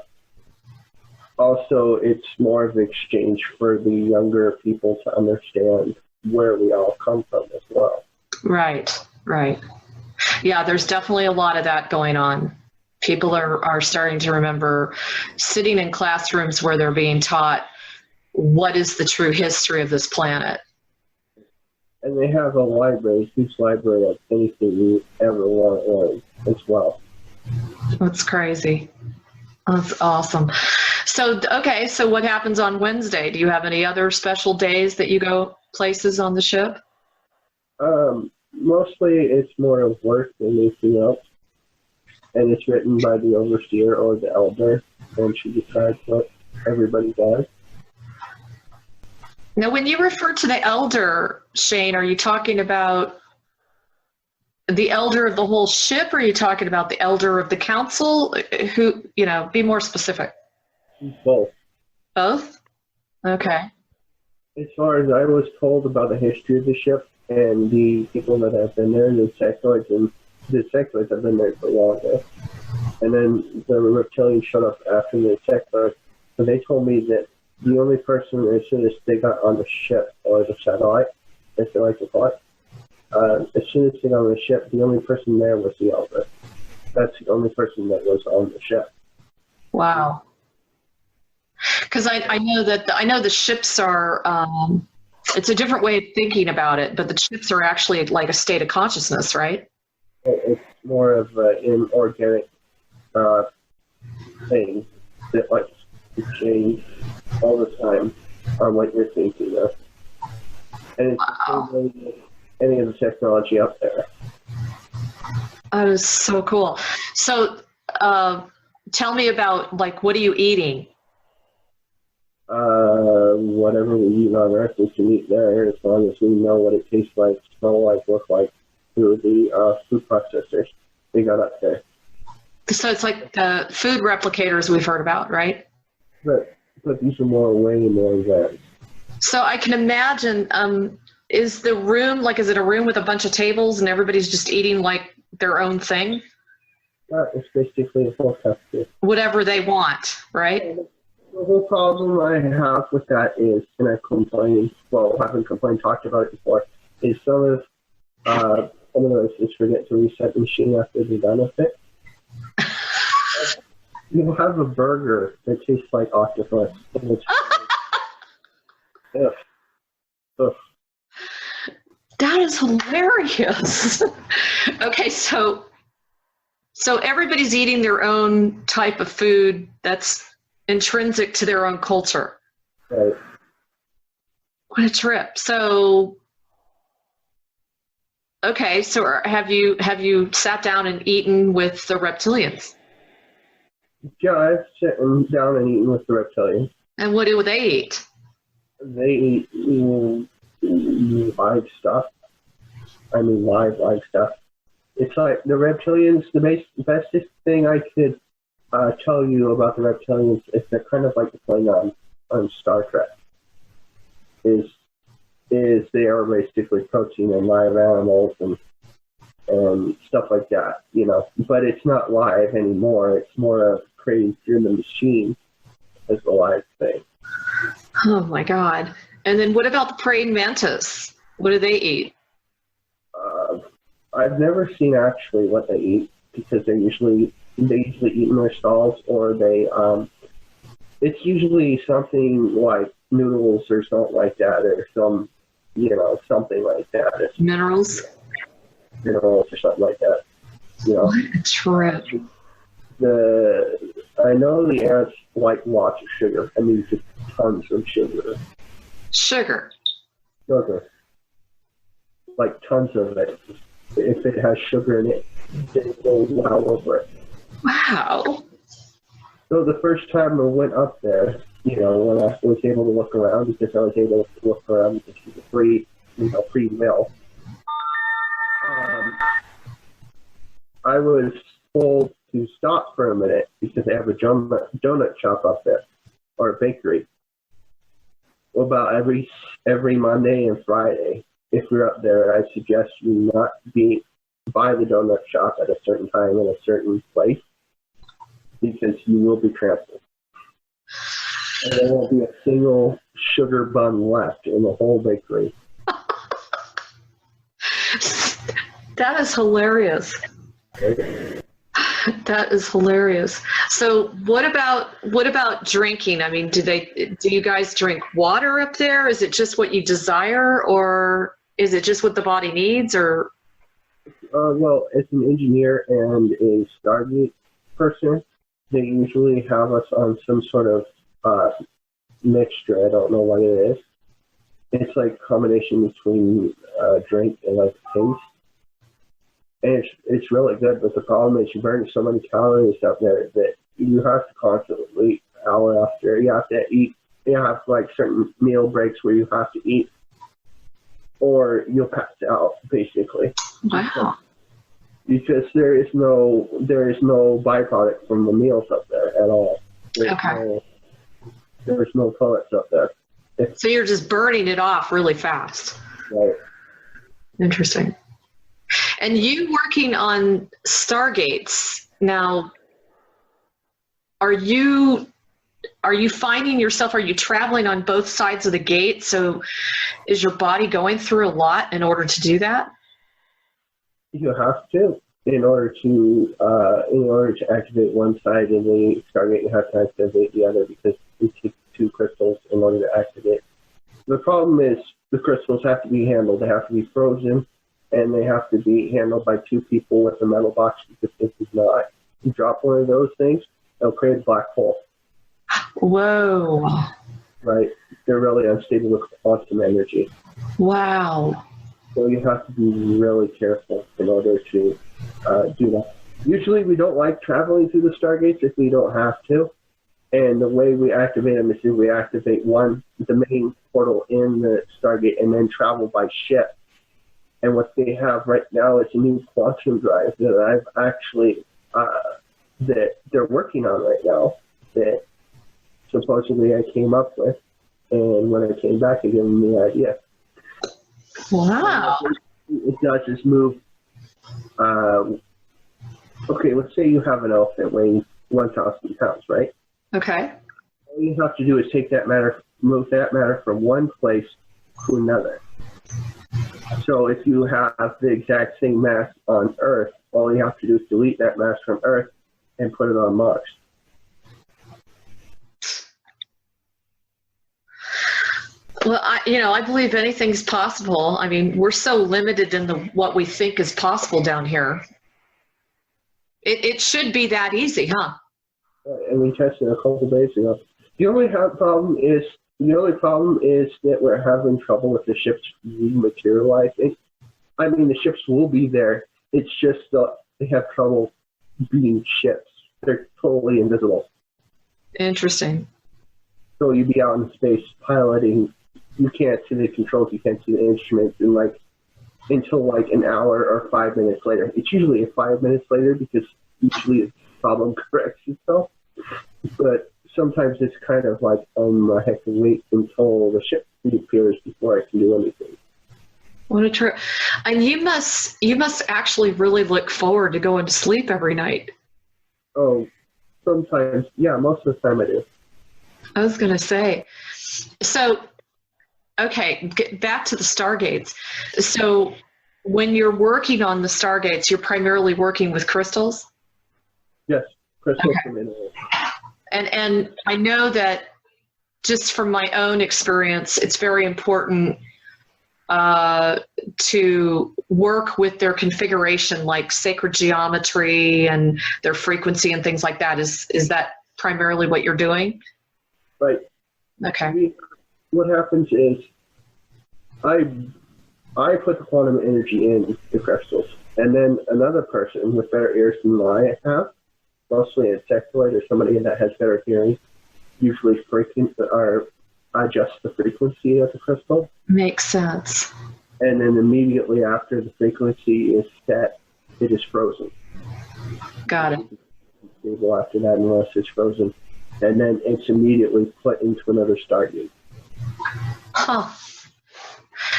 Also, it's more of an exchange for the younger people to understand where we all come from as well. Right. Yeah, there's definitely a lot of that going on. People are starting to remember sitting in classrooms where they're being taught what is the true history of this planet. And they have a library, huge library of anything you ever want to learn as well. That's crazy. That's awesome. So what happens on Wednesday? Do you have any other special days that you go places on the ship? Mostly it's more of work than anything else. And it's written by the overseer or the elder, and she decides what everybody does. Now, when you refer to the elder, Shane, are you talking about the elder of the whole ship, or are you talking about the elder of the council? Who, be more specific. Both. Both? Okay. As far as I was told about the history of the ship and the people that have been there, the sectoids have been there for longer. And then the reptilians showed up after the sectoids, but they told me that the only person, as soon as they got on the ship, or the satellite, as they like to call it, as soon as they got on the ship, the only person there was the elder. That's the only person that was on the ship. Wow. Because I know the ships are, it's a different way of thinking about it, but the ships are actually like a state of consciousness, right? It's more of an inorganic thing that likes to change all the time on what you're thinking of. And it's the same way with any of the technology out there. That is so cool. So tell me about, what are you eating? Whatever we eat on Earth, we can eat there, as long as we know what it tastes like, smell like, look like, through the food processors they got up there. So it's like the food replicators we've heard about, right? But these are way more advanced. So I can imagine, is the room, is it a room with a bunch of tables and everybody's just eating their own thing? It's basically a full custody. Whatever they want, right? The whole problem I have with that is, and I haven't complained, talked about it before, is some of those just forget to reset the machine after they're done with it. You'll have a burger that tastes like octopus. Ugh. Ugh. That is hilarious. Okay, so everybody's eating their own type of food that's intrinsic to their own culture. Right. What a trip. So, okay, so have you sat down and eaten with the reptilians? Yeah, I've sat down and eaten with the reptilians. And what do they eat? They eat live stuff. I mean, live stuff. It's like the reptilians, the bestest thing I could tell you about the reptilians is they're kind of like the Klingon on Star Trek. Is they are basically protein and live animals and stuff like that, But it's not live anymore. It's more of created through the machine as the live thing. Oh my God! And then what about the praying mantis? What do they eat? I've never seen actually what they eat because they usually eat in their stalls, or they It's usually something like noodles or something like that, or some, something like that. It's Minerals? minerals or something like that. What a trip. I know the ants like lots of sugar. I mean, just tons of sugar. Sugar? Sugar. Like tons of it. If it has sugar in it, they go well over it. Wow. So the first time I went up there, when I was able to look around, because I was able to look around because it was a free meal, I was told to stop for a minute because they have a donut shop up there, or a bakery. Well, about every Monday and Friday, if you're up there, I suggest you not be by the donut shop at a certain time in a certain place, because you will be trampled. And there won't be a single sugar bun left in the whole bakery. That is hilarious. Okay. That is hilarious. So what about drinking? I mean, do you guys drink water up there? Is it just what you desire, or is it just what the body needs, or? Well, as an engineer and a Stargate person, they usually have us on some sort of mixture. I don't know what it is. It's like a combination between drink and like taste. And it's really good, but the problem is you burn so many calories up there that you have to constantly eat hour after. You have to eat. You have like certain meal breaks where you have to eat, or you'll pass out basically. Wow. Because there is no byproduct from the meals up there at all. There's no pellets up there. So you're just burning it off really fast. Right. Interesting. And you working on Stargates now, are you finding yourself, are you traveling on both sides of the gate? So is your body going through a lot in order to do that? You have to, in order to activate one side of the Stargate, you have to activate the other, because it takes two crystals in order to activate. The problem is the crystals have to be handled. They have to be frozen, and they have to be handled by two people with a metal box, because if it's not, you drop one of those things, it'll create a black hole. Whoa. Right? They're really unstable with quantum energy. Wow. So you have to be really careful in order to do that. Usually we don't like traveling through the Stargates if we don't have to. And the way we activate them is we activate the main portal in the Stargate, and then travel by ship. And what they have right now is a new quantum drive that I've actually, that they're working on right now, that supposedly I came up with. And when I came back, I gave them the idea. Wow. It does is move. Okay, let's say you have an elephant weighing 1,000 pounds, right? Okay. All you have to do is move that matter from one place to another. So if you have the exact same mass on Earth, all you have to do is delete that mass from Earth and put it on Mars. Well, I believe anything's possible. I mean, we're so limited in what we think is possible down here. It should be that easy, huh? And we tested a couple of days ago. The only problem is that we're having trouble with the ships materializing. I mean, the ships will be there. It's just they have trouble being ships. They're totally invisible. Interesting. So you'd be out in space piloting. You can't see the controls. You can't see the instruments, and until an hour or 5 minutes later. It's usually 5 minutes later, because usually the problem corrects itself. But sometimes it's kind of like, I have to wait until the ship reappears before I can do anything. What a trip. And you must actually really look forward to going to sleep every night. Oh, sometimes. Yeah, most of the time I do. I was going to say. So, okay, get back to the Stargates. So when you're working on the Stargates, you're primarily working with crystals? Yes, crystals Okay. and minerals. And I know that just from my own experience, it's very important to work with their configuration, like sacred geometry and their frequency and things like that. Is that primarily what you're doing? Right. Okay. What happens is I put the quantum energy in the crystals, and then another person with better ears than I have, mostly a insectoid or somebody that has better hearing, usually adjust the frequency of the crystal. Makes sense. And then immediately after the frequency is set, it is frozen. Got it. It's stable after that unless it's frozen. And then it's immediately put into another stargate. Huh.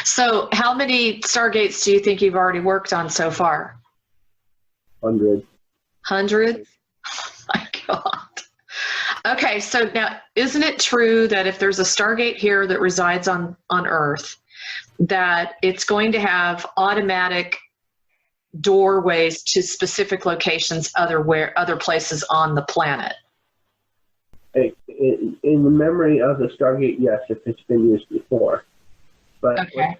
So how many stargates do you think you've already worked on so far? 100. 100? Oh my God. Okay, so now, isn't it true that if there's a stargate here that resides on Earth, that it's going to have automatic doorways to specific locations other places on the planet? In the memory of the stargate, yes, if it's been used before. But okay.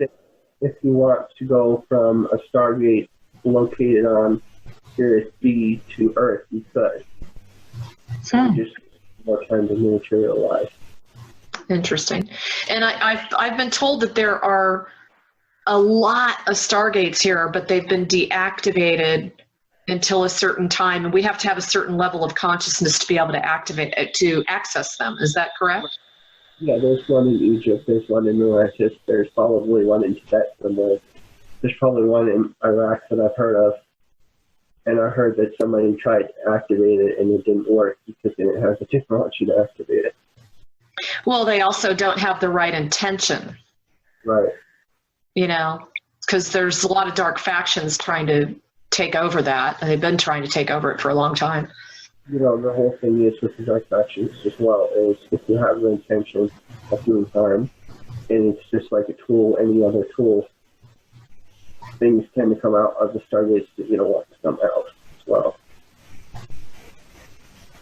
If you want to go from a stargate located on Sirius B to Earth, you could. Just more time to materialize. Interesting. And I've been told that there are a lot of stargates here, but they've been deactivated until a certain time, and we have to have a certain level of consciousness to be able to access them. Is that correct? Yeah, there's one in Egypt, there's one in Atlantis, there's probably one in Tibet somewhere. There's probably one in Iraq that I've heard of. And I heard that somebody tried to activate it and it didn't work because they didn't have the technology to activate it. Well, they also don't have the right intention. Right. You know, because there's a lot of dark factions trying to take over that, and they've been trying to take over it for a long time. You know, the whole thing is with the dark factions as well is if you have the intention of doing harm, and it's just like a tool, any other tool, things tend to come out of the stargates that you don't want to come out as well.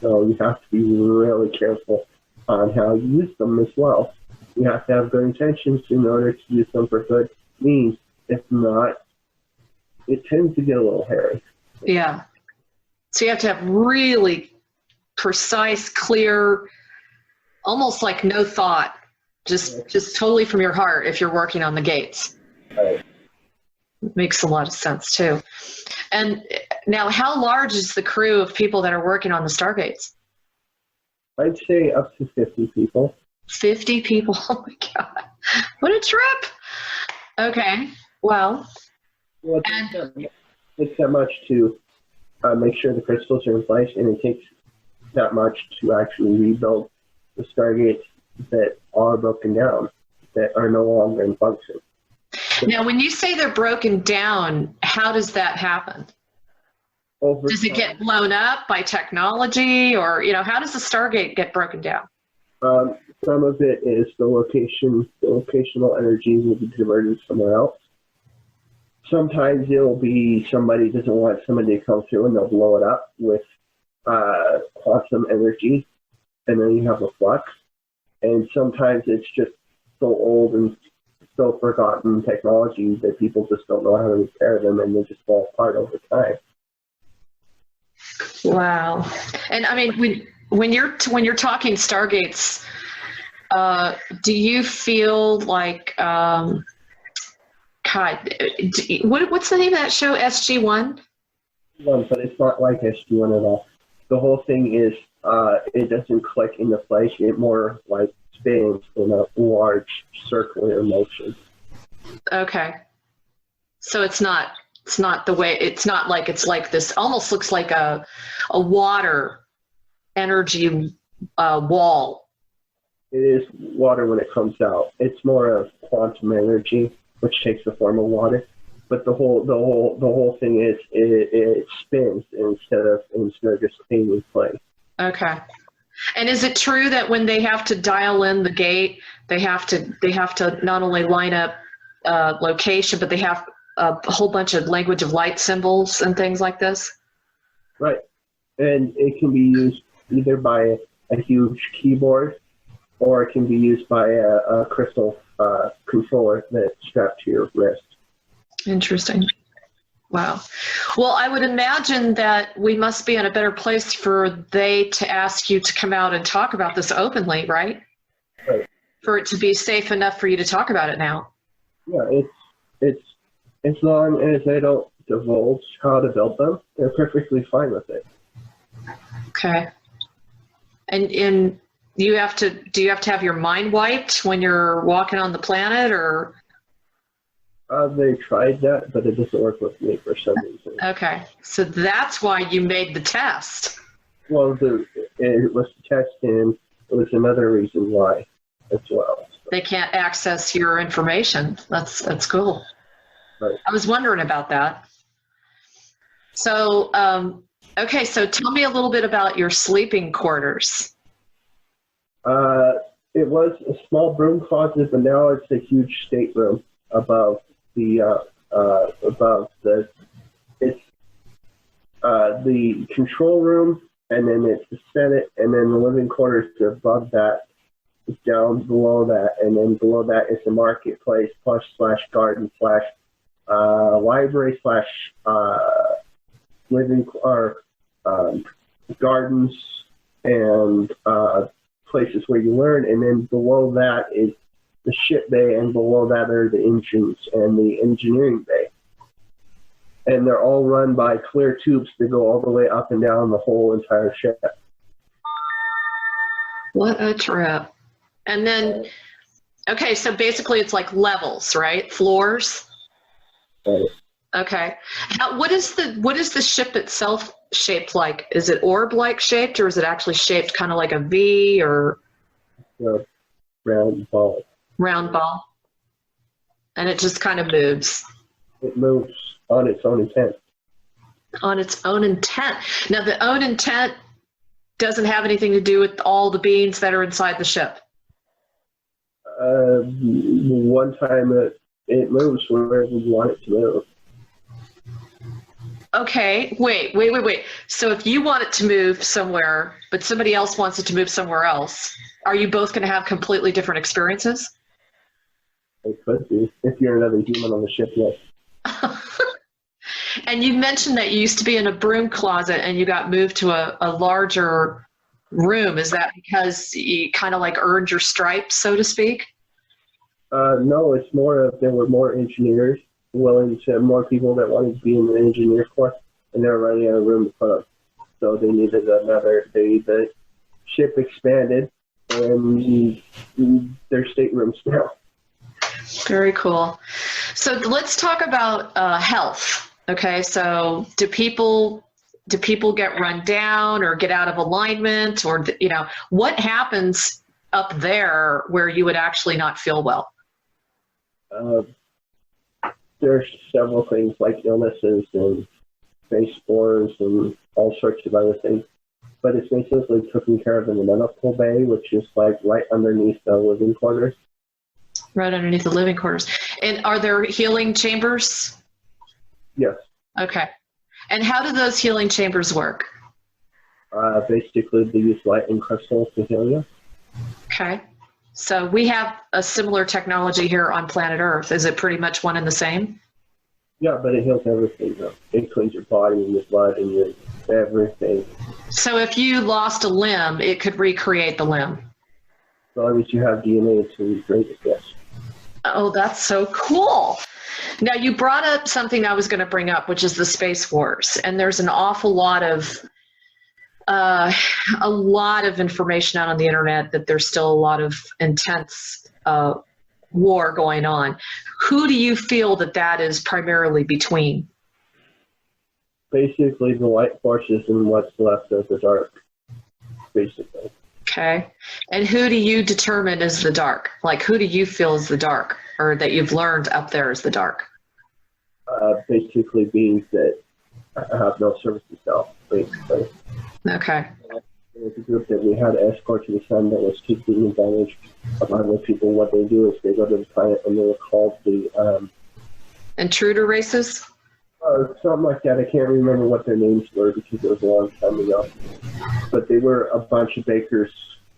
So you have to be really careful on how you use them as well. You have to have good intentions in order to use them for good means. If not, it tends to get a little hairy. Yeah. So you have to have really precise, clear, almost like no thought, just totally from your heart if you're working on the gates. Right. It makes a lot of sense too. And now, how large is the crew of people that are working on the stargates? I'd say up to 50 people. 50 people? Oh my God. What a trip. Okay. Well, it's that much to make sure the crystals are in place, and it takes that much to actually rebuild the stargates that are broken down, that are no longer in function. Now, when you say they're broken down, how does that happen? Does it get blown up by technology, or, you know, how does the Stargate get broken down? Some of it is the locational energy will be diverted somewhere else. Sometimes it'll be somebody doesn't want somebody to come through and they'll blow it up with quantum energy, and then you have a flux. And sometimes it's just so old and so forgotten technology that people just don't know how to repair them, and they just fall apart over time. Wow. And I mean, when you're talking stargates, do you feel like God, what's the name of that show? SG-1? But it's not like SG-1 at all. The whole thing is it doesn't click into place. It more like spins in a large circular motion. Okay. So it's not the way, it's not like, it's like this, almost looks like a water energy wall. It is water when it comes out. It's more of quantum energy, which takes the form of water. But the whole thing is it spins instead of just staying in place. Okay. And is it true that when they have to dial in the gate, they have to not only line up location, but they have a whole bunch of language of light symbols and things like this? Right. And it can be used either by a huge keyboard, or it can be used by a crystal controller that's strapped to your wrist. Interesting. Wow. Well, I would imagine that we must be in a better place for they to ask you to come out and talk about this openly, right? Right. For it to be safe enough for you to talk about it now. Yeah, it's as long as they don't divulge how to build them, they're perfectly fine with it. Okay. And do you have to have your mind wiped when you're walking on the planet, or? They tried that, but it doesn't work with me for some reason. Okay, so that's why you made the test. Well, it was the test, and it was another reason why as well. They can't access your information. That's cool. Right. I was wondering about that. So, okay, so tell me a little bit about your sleeping quarters. It was a small broom closet, but now it's a huge stateroom above the control room, and then it's the Senate, and then the living quarters are above that, down below that, and then below that is the marketplace / garden / library / living or gardens and places where you learn, and then below that is the ship bay, and below that are the engines and the engineering bay. And they're all run by clear tubes that go all the way up and down the whole entire ship. What a trip. And then, okay, so basically it's like levels, right? Floors? Right. Okay. Now, what is the ship itself shaped like? Is it orb-like shaped, or is it actually shaped kind of like a V, or? Round ball. Round ball. And it just kind of moves. It moves on its own intent. On its own intent. Now, the own intent doesn't have anything to do with all the beings that are inside the ship. One time it moves wherever you want it to move. Okay, wait. So if you want it to move somewhere, but somebody else wants it to move somewhere else, are you both going to have completely different experiences? It could be. If you're another human on the ship, yes. And you mentioned that you used to be in a broom closet and you got moved to a larger room. Is that because you kind of like earned your stripes, so to speak? No, it's more of there were more engineers more people that wanted to be in the engineer corps, and they were running out of room to put them. So they needed the ship expanded, and their staterooms now. Very cool. So let's talk about health. Okay, so do people get run down or get out of alignment, or what happens up there where you would actually not feel well? There's several things like illnesses and face spores and all sorts of other things, but it's basically taken care of in the medical bay, which is like right underneath the living quarters. Right underneath the living quarters. And are there healing chambers? Yes. Okay. And how do those healing chambers work? Basically, they use light and crystal to heal you. Okay. So we have a similar technology here on planet Earth. Is it pretty much one and the same? Yeah, but it heals everything, though. It cleans your body and your blood and your everything. So if you lost a limb, it could recreate the limb? As long as you have DNA to recreate it, yes. Oh, that's so cool. Now, you brought up something I was going to bring up, which is the Space Wars. And there's an awful lot of information out on the internet that there's still a lot of intense war going on. Who do you feel that is primarily between? Basically, the light forces and what's left of the dark, basically. Okay. And who do you determine is the dark? Like, who do you feel is the dark, or that you've learned up there is the dark? Basically beings that have no service to self, basically. Okay. There was a group that we had to escort to the sun that was taking advantage of other people. What they do is they go to the planet, and they were called the... intruder races? Something like that. I can't remember what their names were because it was a long time ago. But they were a bunch of bakers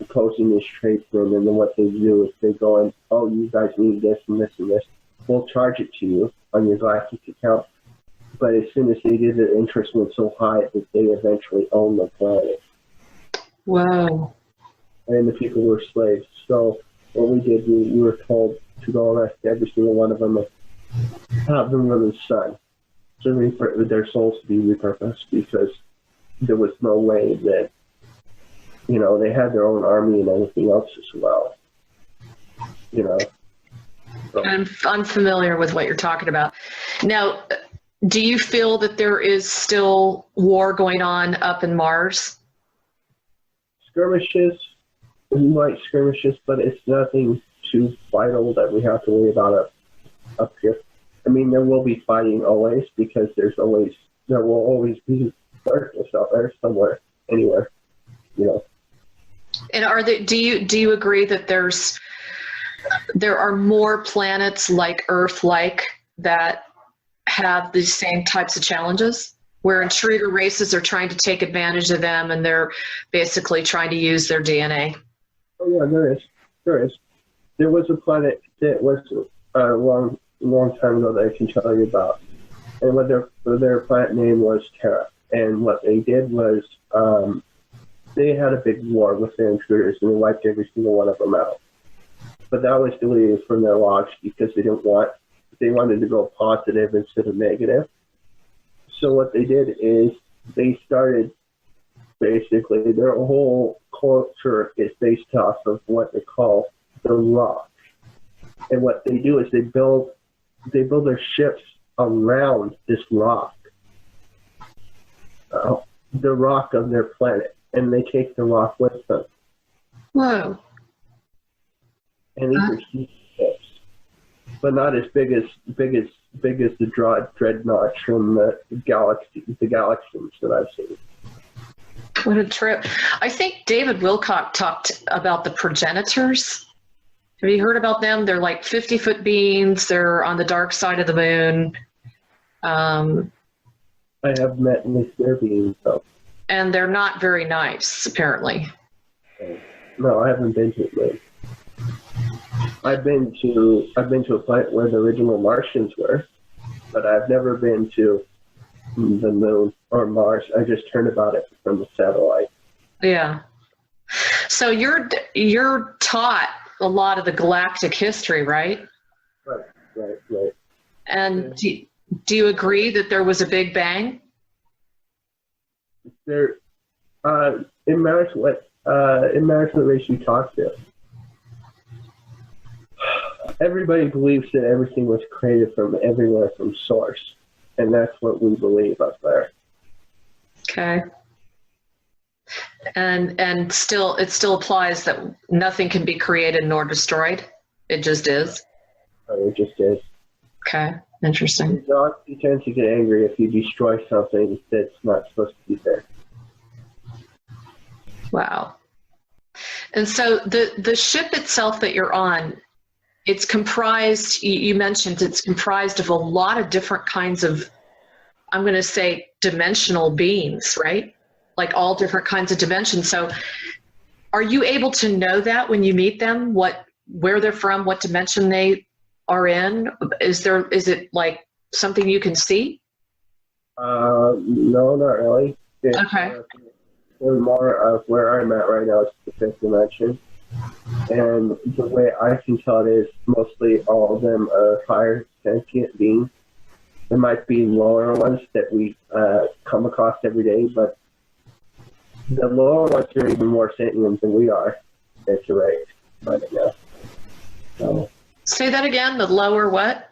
posing as tradesmen, and then what they do is they go and, oh, you guys need this and this and this. We'll charge it to you on your Galactic account. But as soon as they did it, interest went so high that they eventually owned the planet. Wow. And the people were slaves. So what we did, we were told to go arrest every single one of them and have them run the sun. So their souls to be repurposed, because there was no way that, you know, they had their own army and everything else as well. You know. So. I'm familiar with what you're talking about. Now, do you feel that there is still war going on up in Mars? Skirmishes, light skirmishes, but it's nothing too vital that we have to worry about up here. I mean, there will be fighting always, because there will always be darkness out there somewhere, anywhere, you know. And do you agree that there are more planets like Earth-like that have these same types of challenges, where intruder races are trying to take advantage of them and they're basically trying to use their DNA? Oh yeah, there is. There was a planet that was a long time ago that I can tell you about, and what their planet name was Terra. And what they did was they had a big war with the intruders, and they wiped every single one of them out. But that was deleted from their logs because they wanted to go positive instead of negative. So what they did is they started, basically, their whole culture is based off of what they call the rock. And what they do is they build their ships around this rock, the rock of their planet, and they take the rock with them. Whoa. And these are huge ships, but not as big as the dreadnoughts from the galaxies that I've seen. What a trip. I think David Wilcock talked about the progenitors. Have you heard about them? They're like 50-foot beings. They're on the dark side of the moon. I have met with their beings, though. And they're not very nice, apparently. No, I haven't been to it. I've been to a planet where the original Martians were, but I've never been to the moon or Mars. I just heard about it from the satellite. Yeah. So you're taught a lot of the galactic history, right? Right. And do you agree that there was a Big Bang? It matters what race you talk to. Everybody believes that everything was created from everywhere, from source, and that's what we believe up there. Okay. And it still applies that nothing can be created nor destroyed. It just is. It just is. Okay. Interesting. You tend to get angry if you destroy something that's not supposed to be there. Wow. And so the ship itself that you're on, it's comprised, you mentioned it's comprised of a lot of different kinds of, I'm going to say, dimensional beings, right? Like all different kinds of dimensions. So are you able to know that when you meet them, where they're from, what dimension they are in? Is it like something you can see? No, not really. Okay. More of where I'm at right now is the fifth dimension. And the way I can tell it is mostly all of them are higher sentient beings. There might be lower ones that we come across every day, but the lower ones are even more sentient than we are. That's right. Right now. So, say that again. The lower what?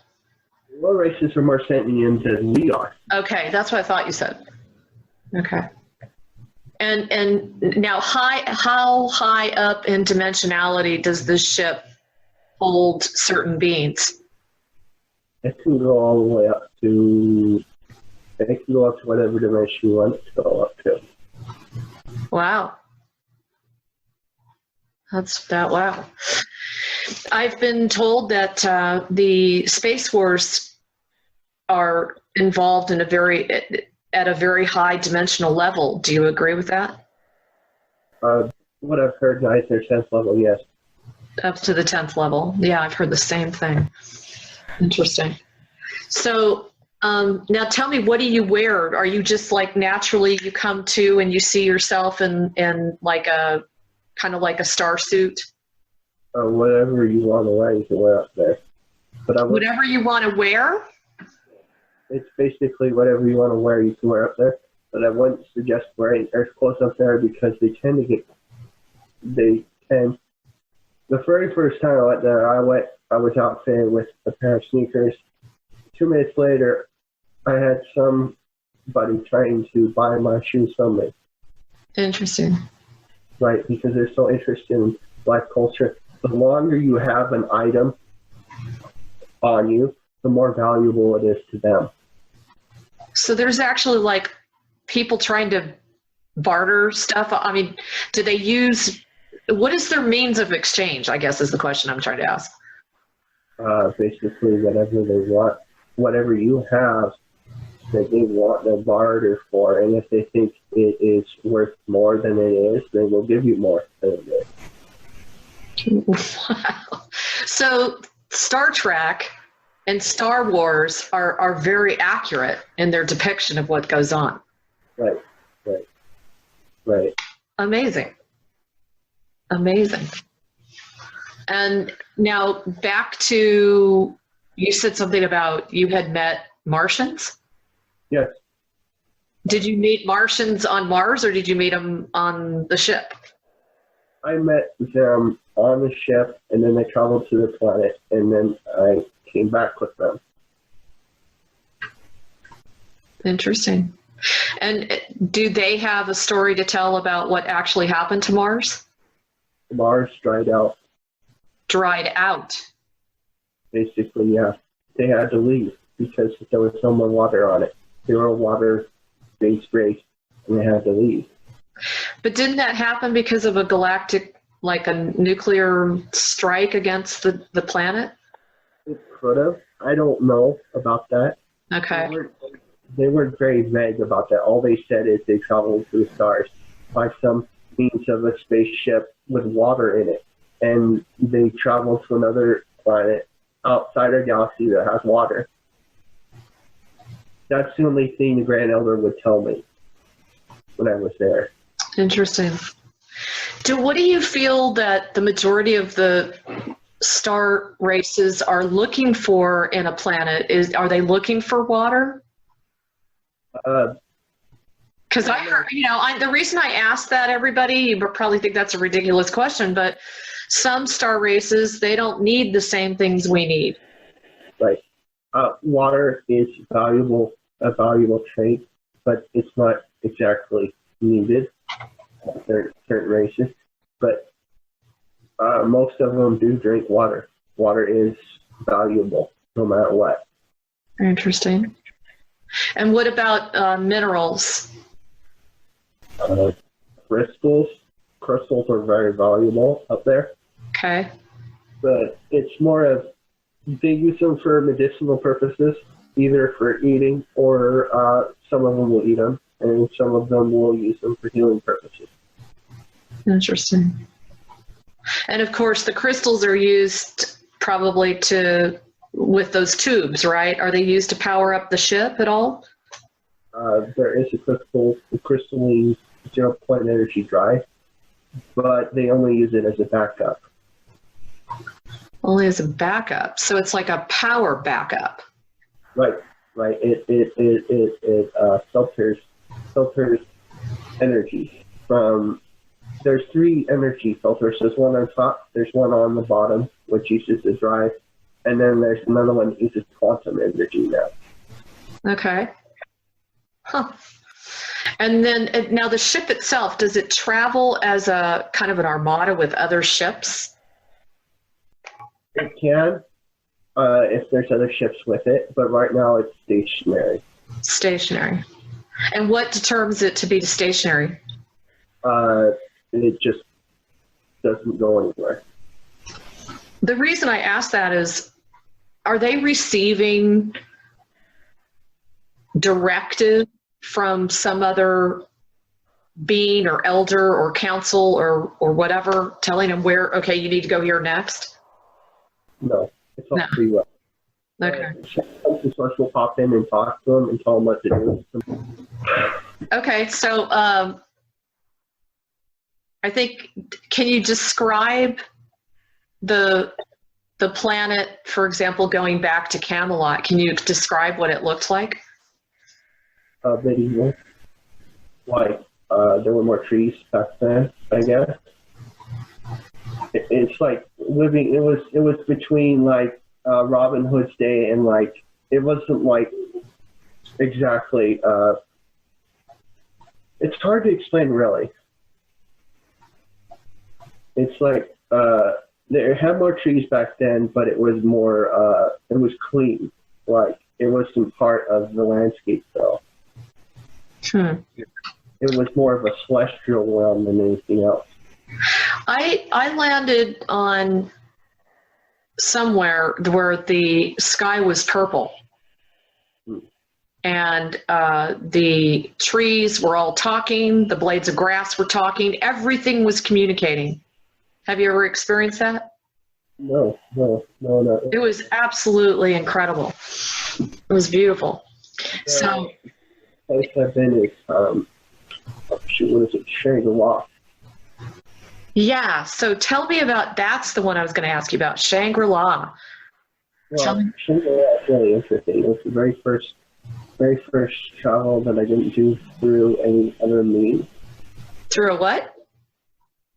Lower races are more sentient than we are. Okay, that's what I thought you said. Okay. And now, how high up in dimensionality does this ship hold certain beings? It can go all the way up to. It can go up to whatever dimension you want it to go up to. Wow. Wow. I've been told that the Space Force are involved in at a very high dimensional level. Do you agree with that? What I've heard, 9th or 10th level, yes. Up to the 10th level. Yeah, I've heard the same thing. Interesting. So now tell me, what do you wear? Are you just like naturally you come to and you see yourself in like a kind of like a star suit? Whatever you want to wear, you can wear up there. But whatever you want to wear? It's basically whatever you want to wear, you can wear up there. But I wouldn't suggest wearing earth clothes up there because they tend. The very first time I went there, I was outfitted with a pair of sneakers. 2 minutes later, I had somebody trying to buy my shoes from me. Interesting. Right, because they're so interested in life culture. The longer you have an item on you, the more valuable it is to them. So there's actually like people trying to barter stuff. I mean, do they use, what is their means of exchange, I guess is the question I'm trying to ask. Basically, whatever they want, whatever you have that they want to barter for, and if they think it is worth more than it is, they will give you more than it is. Wow. So Star Trek and Star Wars are very accurate in their depiction of what goes on. Right. Amazing. And now back to, you said something about you had met Martians? Yes. Did you meet Martians on Mars or did you meet them on the ship? I met them on the ship, and then they traveled to the planet, and then I came back with them. Interesting. And do they have a story to tell about what actually happened to Mars? Mars dried out. Dried out? Basically, yeah. They had to leave because there was no more water on it. They were a water-based race, and they had to leave. But didn't that happen because of a galactic, like a nuclear strike against the planet? It could have. I don't know about that. Okay. They weren't very vague about that. All they said is they traveled to the stars by some means of a spaceship with water in it. And they traveled to another planet outside our galaxy that has water. That's the only thing the Grand Elder would tell me when I was there. Interesting. What do you feel that the majority of the star races are looking for in a planet? Are they looking for water? Because I heard, the reason I asked that, everybody, you probably think that's a ridiculous question, but some star races, they don't need the same things we need. Right. Water is a valuable trait, but it's not exactly needed for certain races. But most of them do drink water. Water is valuable no matter what. Interesting. And what about minerals? Crystals are very valuable up there. Okay. But it's more of, they use them for medicinal purposes, either for eating or some of them will eat them, and some of them will use them for healing purposes. Interesting. And of course, the crystals are used probably with those tubes, right? Are they used to power up the ship at all? There is a crystalline 0-point energy drive, but they only use it as a backup. Only as a backup, so it's like a power backup. Right. It filters energy from. There's 3 energy filters. There's one on top. There's one on the bottom, which uses the drive, and then there's another one that uses quantum energy now. Okay. Huh. And then now the ship itself, does it travel as a kind of an armada with other ships? It can, if there's other ships with it, but right now it's stationary. Stationary. And what determines it to be stationary? It just doesn't go anywhere. The reason I ask that is, are they receiving directive from some other being or elder or council or whatever, telling them where, okay, you need to go here next? No, it's all free will. Okay. The source will pop in and talk to them and tell them what to do. Okay, so I think, can you describe the planet, for example, going back to Camelot? Can you describe what it looked like? Medieval. Like, there were more trees back then, I guess. It's like living, it was between like Robin Hood's day and like, it wasn't like exactly, it's hard to explain really. It's like, they had more trees back then, but it was more, it was clean. Like, it wasn't part of the landscape though. It was more of a celestial realm than anything else. I landed on somewhere where the sky was purple. And the trees were all talking, the blades of grass were talking, everything was communicating. Have you ever experienced that? No. It was absolutely incredible. It was beautiful. So, place I've been is, what is it, Shangri-La. Yeah, so tell me about, that's the one I was going to ask you about, Shangri-La. Well, Shangri-La is really interesting. It was the very first travel that I didn't do through any other means. Through a what?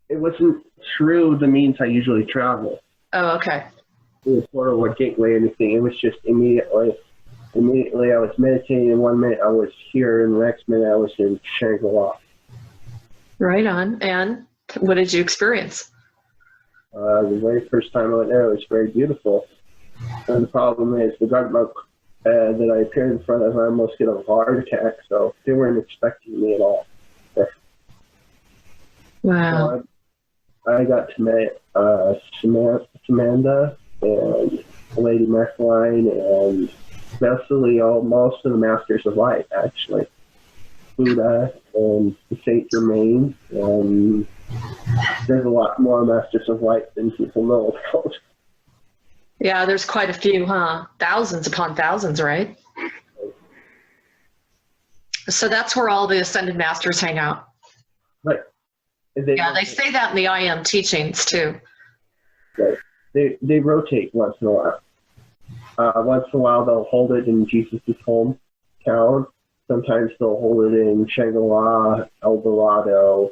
It wasn't through the means I usually travel. Oh, okay. It was sort of a gateway or anything. It was just immediately I was meditating, and 1 minute I was here, and the next minute I was in Shangri-La. Right on. And what did you experience? The very first time I went there, it was very beautiful. And the problem is the guard monk that I appeared in front of, I almost get a heart attack, so they weren't expecting me at all. Wow. So I got to meet Samantha and Lady Macaline and basically most of the Masters of Light, actually. Buddha and Saint Germain, and there's a lot more Masters of Light than people know about. Yeah, there's quite a few, huh? Thousands upon thousands, right? So that's where all the Ascended Masters hang out. Right. They say that in the I Am teachings, too. Right. They rotate once in a while. Once in a while, they'll hold it in Jesus' hometown. Sometimes they'll hold it in Shangri-La, El Dorado.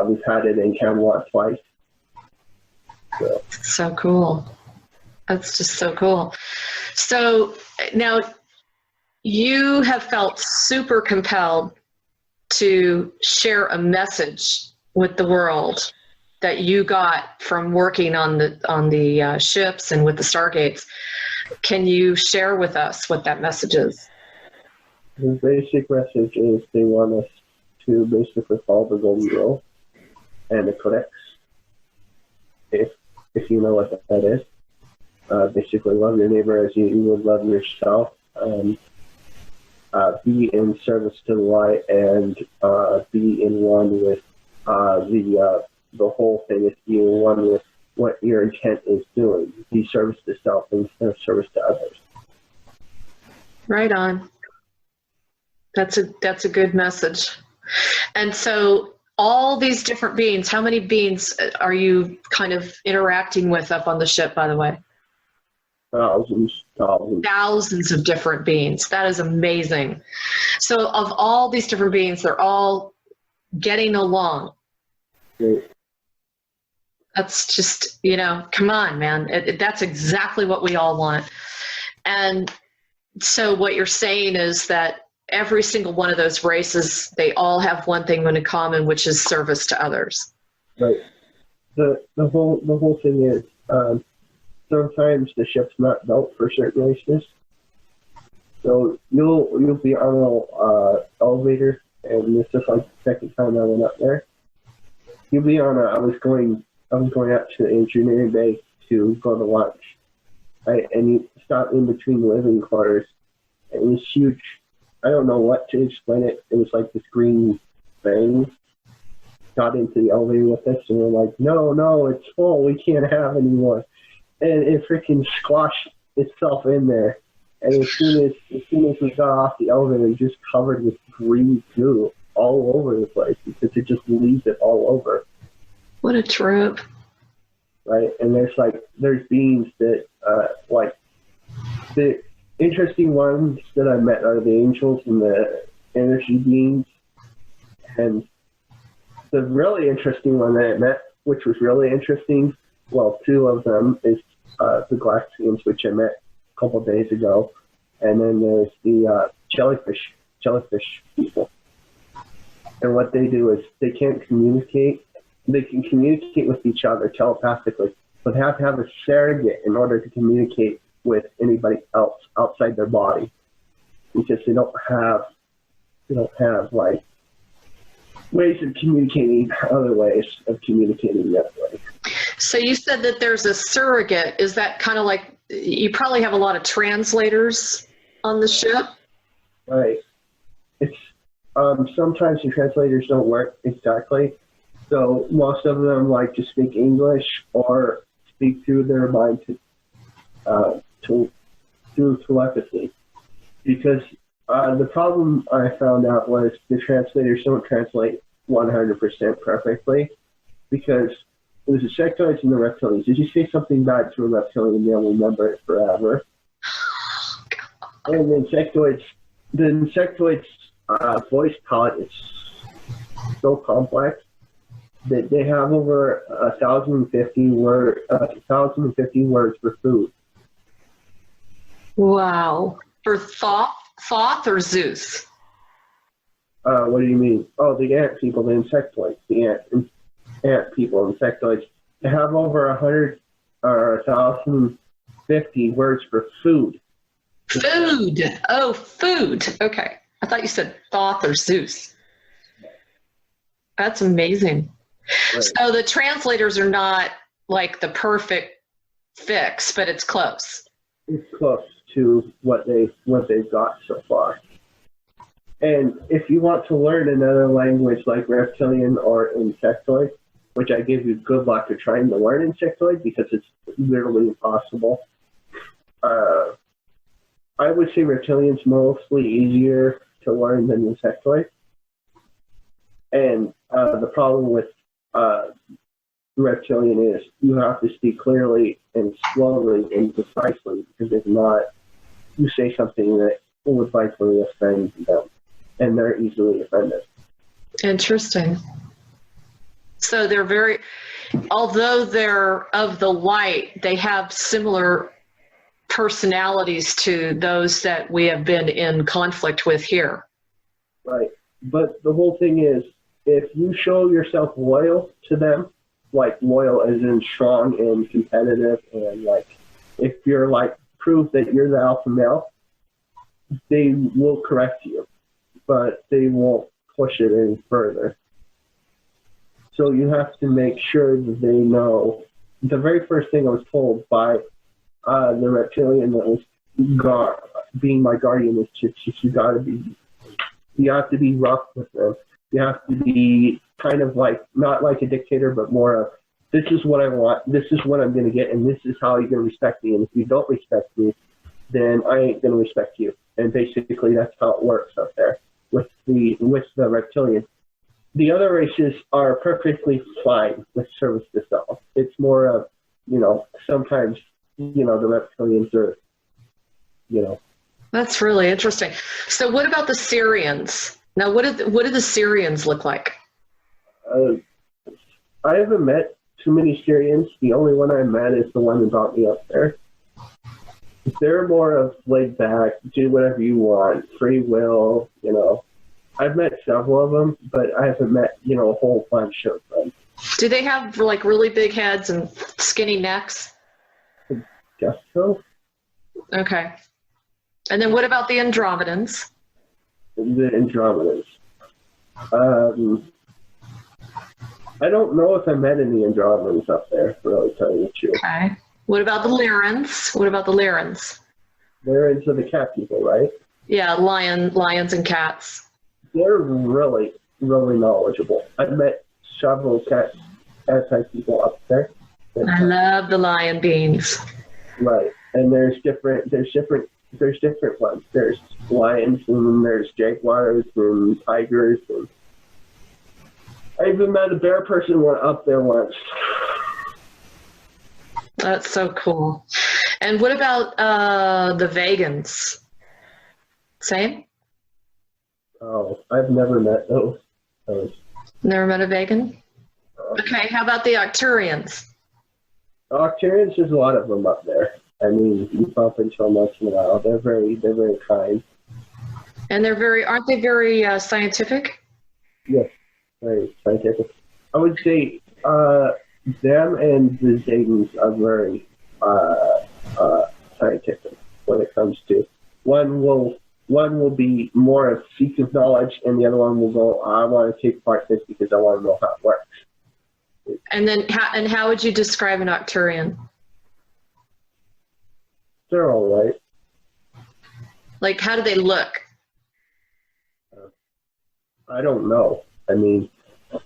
We've had it in Camelot twice. So cool. That's just so cool. So now you have felt super compelled to share a message with the world that you got from working on the ships and with the Stargates. Can you share with us what that message is? The basic message is they want us to basically follow the golden rule and the codex, if you know what that is. Basically, love your neighbor as you would love yourself. Be in service to the light and be in one with the whole thing. Is be in one with what your intent is doing. Be service to self instead of service to others. Right on. That's a good message. And so all these different beings, how many beings are you kind of interacting with up on the ship, by the way? Thousands of different beings. That is amazing. So of all these different beings, they're all getting along. Right. That's just, come on, man. That's exactly what we all want. And so what you're saying is that every single one of those races, they all have one thing in common, which is service to others. Right. The whole thing is sometimes the ship's not built for certain races. So you'll be on an elevator, and this is like the second time I went up there. You'll be on I was going out to the engineering bay to go to lunch, right? And you stop in between living quarters, and this huge, I don't know what to explain it. It was like this green thing got into the elevator with us, and we're like, no, it's full. We can't have any more. And it freaking squashed itself in there. And as soon as we got off the elevator, it just covered with green goo all over the place because it just leaves it all over. What a trip. Right? And there's beings that, the interesting ones that I met are the angels and the energy beings. And the really interesting one that I met, which was really interesting, well, two of them is the Galactians, which I met a couple of days ago. And then there's the jellyfish people. And what they do is they can't communicate. They can communicate with each other telepathically, but they have to have a surrogate in order to communicate with anybody else outside their body, because they don't have like ways of communicating, other ways of communicating that way. So you said that there's a surrogate. Is that kind of like, you probably have a lot of translators on the ship? Right. It's sometimes the translators don't work exactly. So most of them like to speak English or speak through their mind through telepathy. Because the problem I found out was the translators don't translate 100% perfectly, because it was the sectoids and the reptilians. Did you say something bad to a reptilian, they'll remember it forever. And then sectoids voice palette is so complex that they have over 1,050 words for food. Wow. For Thoth or Zeus? What do you mean? Oh, the ant people, the insectoids, the ant people, insectoids. They have over 100 or 1,050 words for food. Food. Oh, food. Okay. I thought you said Thoth or Zeus. That's amazing. Right. So the translators are not like the perfect fix, but it's close. It's close to what they've got so far. And if you want to learn another language like reptilian or insectoid, which I give you good luck to trying to learn insectoid because it's literally impossible. I would say reptilian's mostly easier to learn than insectoid. And the problem with reptilian is you have to speak clearly and slowly and precisely, because if not, you say something that would likely offend them, and they're easily offended. Interesting. So they're very, although they're of the light, they have similar personalities to those that we have been in conflict with here. Right. But the whole thing is, if you show yourself loyal to them, like loyal as in strong and competitive, and like if you're like prove that you're the alpha male, they will correct you, but they won't push it any further. So you have to make sure that they know. The very first thing I was told by the reptilian that was being my guardian is just you have to be rough with them. You have to be kind of like, not like a dictator, but more of, this is what I want, this is what I'm going to get, and this is how you're going to respect me. And if you don't respect me, then I ain't going to respect you. And basically that's how it works up there with the reptilian. The other races are perfectly fine with service to self. It's more of, sometimes, the reptilians are, That's really interesting. So what about the Syrians? Now, what do the Syrians look like? I haven't met too many Syrians. The only one I met is the one that brought me up there. They're more of laid back, do whatever you want, free will, I've met several of them, but I haven't met, a whole bunch of them. Do they have like really big heads and skinny necks? I guess so. Okay. And then what about the Andromedans? The Andromedans. I don't know if I met any Andromedans up there, for really telling the truth. Okay. What about the Lyrans? What about the Lyrans? Lyrans are the cat people, right? Yeah, lions and cats. They're really, really knowledgeable. I've met several cat type people up there. I love the lion beings. Right, and there's different ones. There's lions and there's jaguars and tigers, and I even met a bear person went up there once. That's so cool. And what about the vegans? Same? Oh, I've never met those. Never met a vegan? Okay, how about the Arcturians? Arcturians, there's a lot of them up there. I mean, you bump into them once in a while. They're very kind. And aren't they very scientific? Yes, very scientific. I would say them and the Zaytans are very scientific when it comes to one will be more of seek of knowledge, and the other one will go, I want to take part in this because I want to know how it works. And then how would you describe an Arcturian? They're all right. Like, how do they look? I don't know. I mean,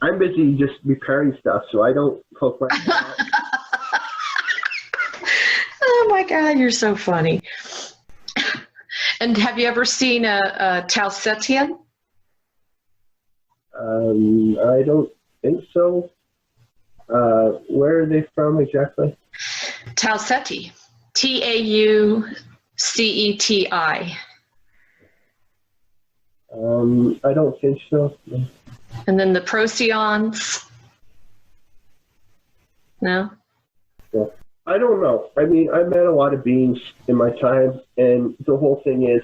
I'm busy just repairing stuff, so I don't poke my head out. Oh my God, you're so funny. And have you ever seen a Talsetian? I don't think so. Where are they from exactly? Talseti. Tauceti. I don't think so. And then the Procyon. No? Yeah. I don't know. I mean, I've met a lot of beings in my time, and the whole thing is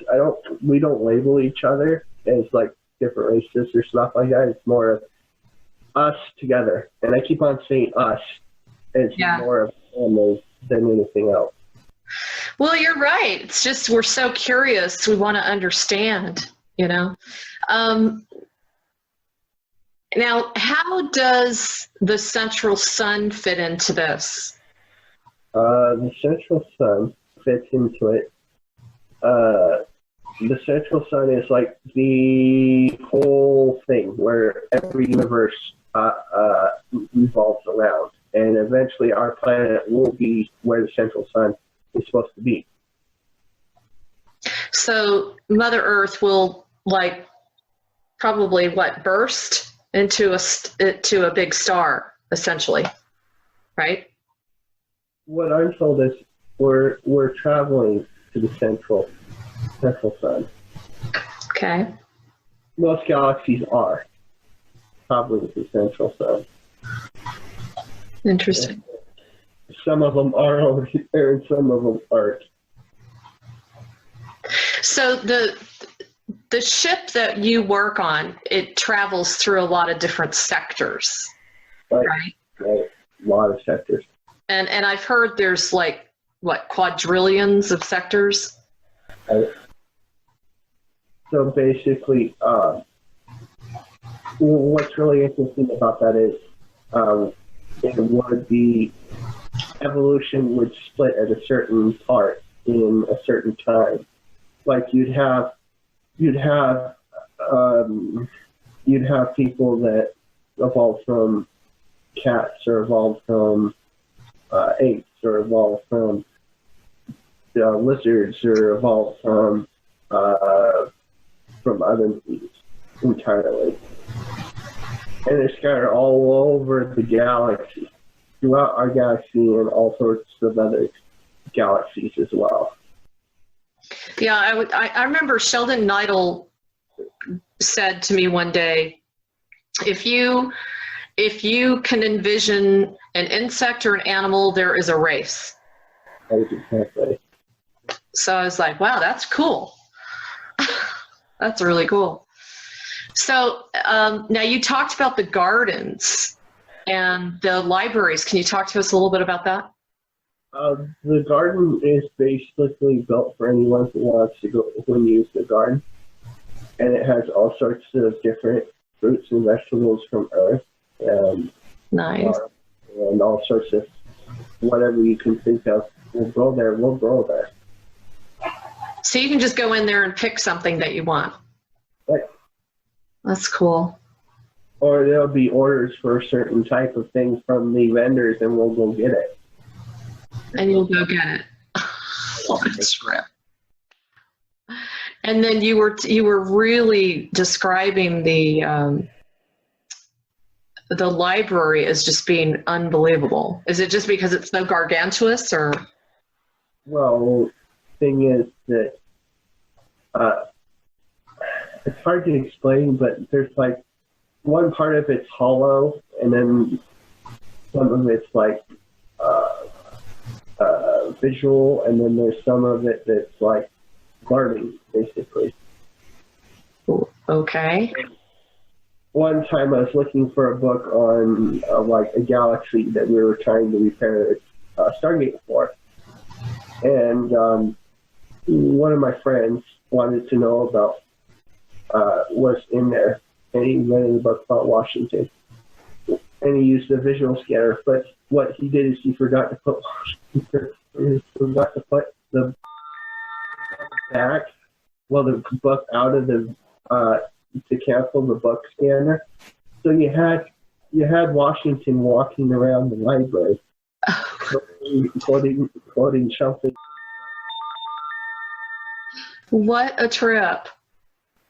we don't label each other as like different races or stuff like that. It's more of us together. And I keep on saying us. It's more of animals than anything else. Well, you're right. It's just we're so curious. We want to understand, you know. Now, how does the central sun fit into this? The central sun fits into it. The central sun is like the whole thing where every universe revolves around. And eventually our planet will be where the central sun is supposed to be. So Mother Earth will probably burst into a big star, essentially, right? What I'm told is we're traveling to the central sun. Okay. Most galaxies are traveling to the central sun. Interesting. Some of them are over there, and some of them aren't. So the ship that you work on, it travels through a lot of different sectors, right? Right. A lot of sectors. And I've heard there's quadrillions of sectors. Right. So basically, what's really interesting about that is the evolution would split at a certain part in a certain time. Like you'd have people that evolved from cats, or evolved from apes, or evolved from lizards, or evolved from other beings entirely. And they're scattered all over the galaxy, throughout our galaxy and all sorts of other galaxies as well. Yeah, I remember Sheldon Neidl said to me one day, if you can envision an insect or an animal, there is a race. Exactly. So I was like, wow, that's cool. That's really cool. So now you talked about the gardens and the libraries. Can you talk to us a little bit about that? The garden is basically built for anyone who wants to go and use the garden. And it has all sorts of different fruits and vegetables from Earth. Nice. And all sorts of whatever you can think of will grow there, will grow there. So you can just go in there and pick something that you want. Right. That's cool. Or there'll be orders for a certain type of thing from the vendors, and we'll go get it. And you'll go get it. What a trip. And then you were really describing the library as just being unbelievable. Is it just because it's so gargantuous, or? Well, thing is that it's hard to explain, but there's like one part of it's hollow, and then some of it's like visual, and then there's some of it that's like learning, basically. Okay. One time I was looking for a book on like a galaxy that we were trying to repair Stargate for, and one of my friends wanted to know about what's in there, and he read a book about Washington, and he used a visual scanner, but what he did is he forgot to put the back, well, the book out of the to cancel the book scanner. So you had Washington walking around the library, quoting something. What a trip.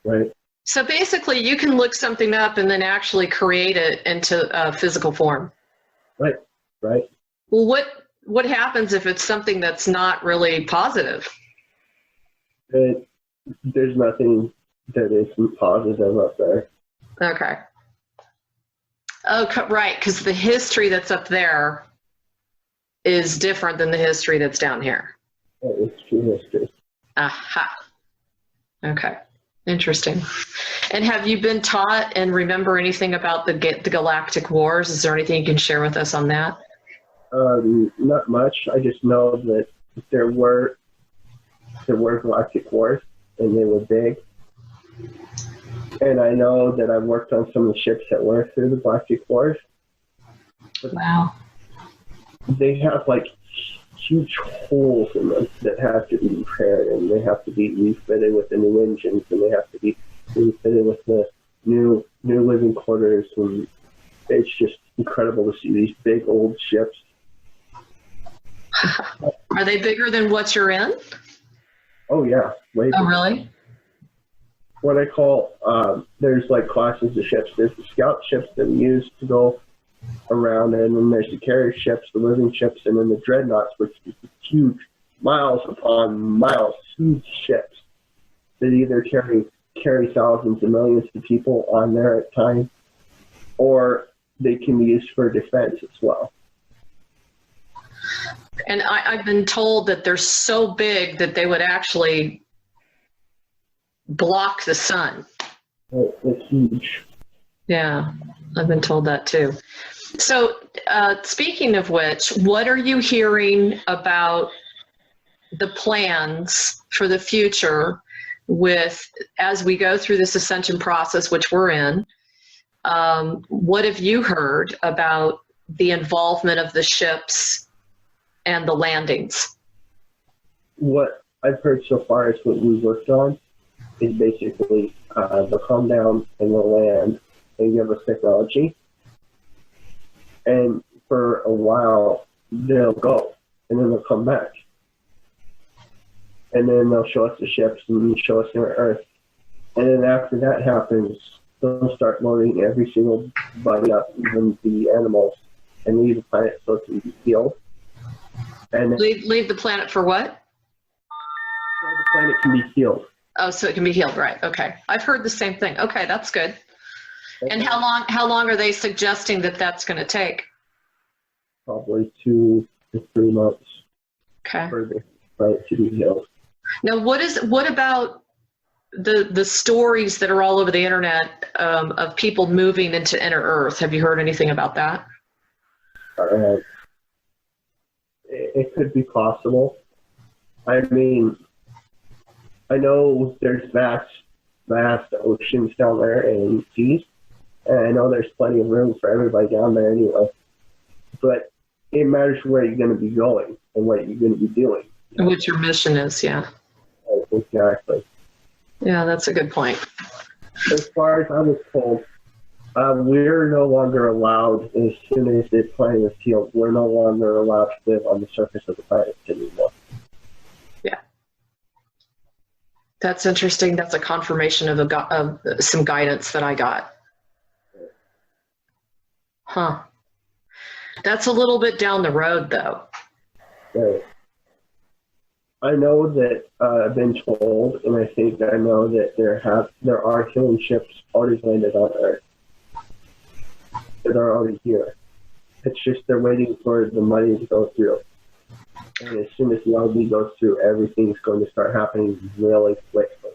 Right. So basically you can look something up and then actually create it into a physical form. Right. Right. Well, what happens if it's something that's not really positive? There's nothing that isn't positive up there. Okay. Oh, right, because the history that's up there is different than the history that's down here. It's true history. Aha. Okay. Interesting. And have you been taught and remember anything about the Galactic Wars? Is there anything you can share with us on that? Not much. I just know that there were Galactic Wars, and they were big. And I know that I've worked on some of the ships that went through the Galactic Wars. Wow. They have like huge holes in them that have to be repaired, and they have to be refitted with the new engines, and they have to be refitted with the new living quarters, and it's just incredible to see these big old ships. Are they bigger than what you're in? Oh yeah, way bigger. Oh really? What I call, there's like classes of ships. There's the scout ships that we use to go around, and then there's the carrier ships, the living ships, and then the dreadnoughts, which is huge, miles upon miles, huge ships that either carry thousands and millions of people on there at time, or they can be used for defense as well. And I've been told that they're so big that they would actually block the sun. It's huge. Yeah, I've been told that too. So speaking of which, what are you hearing about the plans for the future as we go through this ascension process, which we're in? What have you heard about the involvement of the ships and the landings? What I've heard so far is what we've worked on is basically they'll come down and they'll land and give us technology. And for a while, they'll go, and then they'll come back. And then they'll show us the ships and show us their Earth. And then after that happens, they'll start loading every single body up, even the animals, and leave the planet so it can be healed. And leave the planet for what? So the planet can be healed. Oh, so it can be healed, right? Okay, I've heard the same thing. Okay, that's good. And how long are they suggesting that that's going to take? Probably 2 to 3 months. Okay. For the planet to be healed. Now, what about the stories that are all over the internet of people moving into inner Earth? Have you heard anything about that? It could be possible. I mean, I know there's vast oceans down there and seas, and I know there's plenty of room for everybody down there anyway. But it matters where you're going to be going and what you're going to be doing. What your mission is, yeah. Exactly. Yeah, that's a good point. As far as I was told, we're no longer allowed, as soon as the planet is healed, we're no longer allowed to live on the surface of the planet anymore. Yeah. That's interesting. That's a confirmation of some guidance that I got. Huh. That's a little bit down the road, though. Right. I know that I've been told, and I think I know that there are healing ships already landed on Earth that are already here. It's just they're waiting for the money to go through. And as soon as the money goes through, everything's going to start happening really quickly.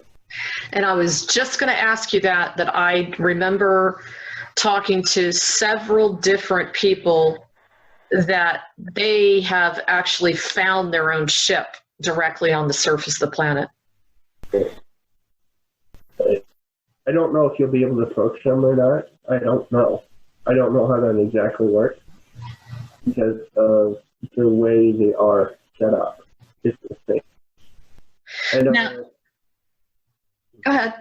And I was just going to ask you that I remember talking to several different people that they have actually found their own ship directly on the surface of the planet. I don't know if you'll be able to approach them or not. I don't know. I don't know how that exactly works because of the way they are set up. It's the thing. Now, go ahead.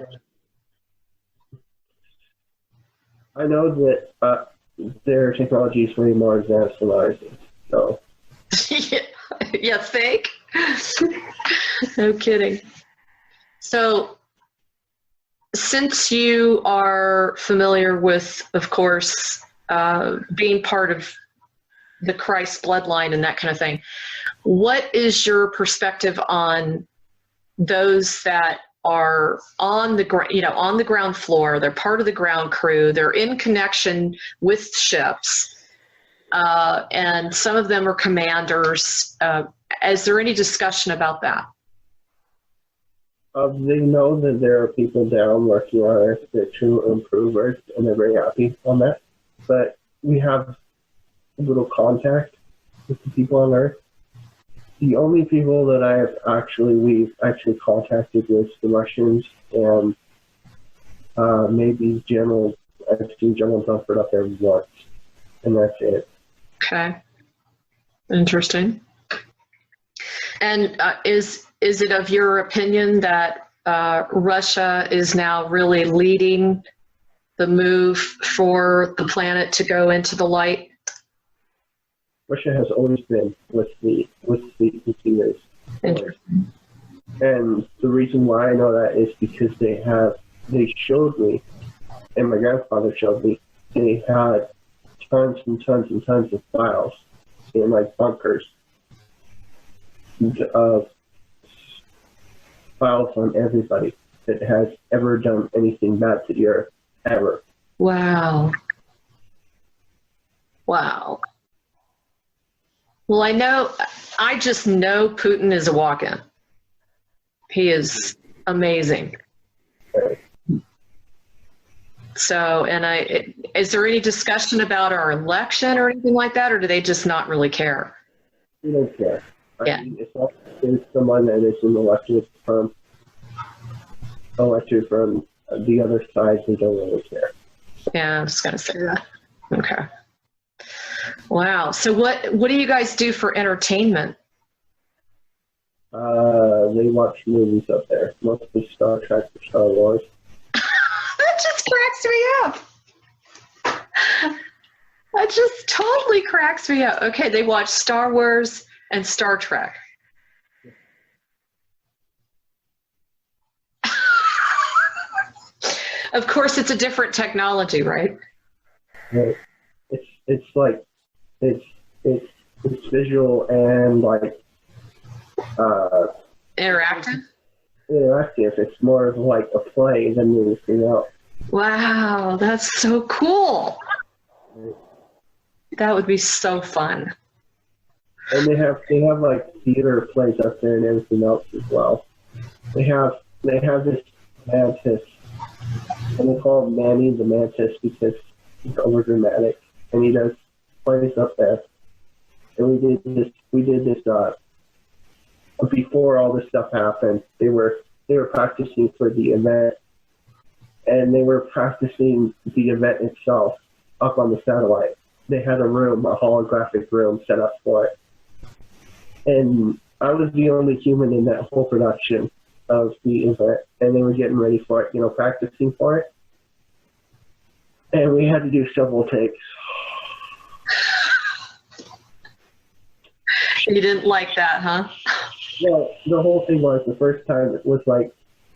I know that their technology is way more advanced than ours is. So. You think? No kidding. So, since you are familiar with, of course, being part of the Christ bloodline and that kind of thing, what is your perspective on those that are on the ground floor? They're part of the ground crew. They're in connection with ships. And some of them are commanders. Is there any discussion about that? They know that there are people down working on Earth that to improve Earth, and they're very happy on that. But we have little contact with the people on Earth. The only people that we've actually contacted was the Russians and maybe I've seen General Dunford up there once, and that's it. Okay. Interesting. And is it of your opinion that Russia is now really leading the move for the planet to go into the light? Russia has always been with the years. Interesting. And the reason why I know that is because they showed me, and my grandfather showed me, they had tons and tons and tons of files in like bunkers of files on everybody that has ever done anything bad to the Earth, ever. Wow. Wow. Well, I just know Putin is a walk-in. He is amazing. Okay. So, is there any discussion about our election or anything like that, or do they just not really care? We don't care. Yeah. I mean, it's someone that is elected from the other side, they don't really care. Yeah, I was going to say that. Okay. Wow. So what do you guys do for entertainment? They watch movies up there, mostly Star Trek or Star Wars. That just cracks me up. That just totally cracks me up. Okay, they watch Star Wars and Star Trek. Of course, it's a different technology, right? Right. It's like it's visual and like interactive. Interactive. It's more of like a play than anything else. Wow, that's so cool. That would be so fun. And they have like theater plays up there and everything else as well. They have this mantis, and they call him Manny the Mantis because he's over dramatic, and he does plays up there. And we did this before all this stuff happened. They were practicing for the event, and they were practicing the event itself up on the satellite. they had a room, a holographic room set up for it. And I was the only human in that whole production of the event, and they were getting ready for it, you know, practicing for it. And we had to do several takes. You didn't like that, huh? Well, the whole thing was the first time it was like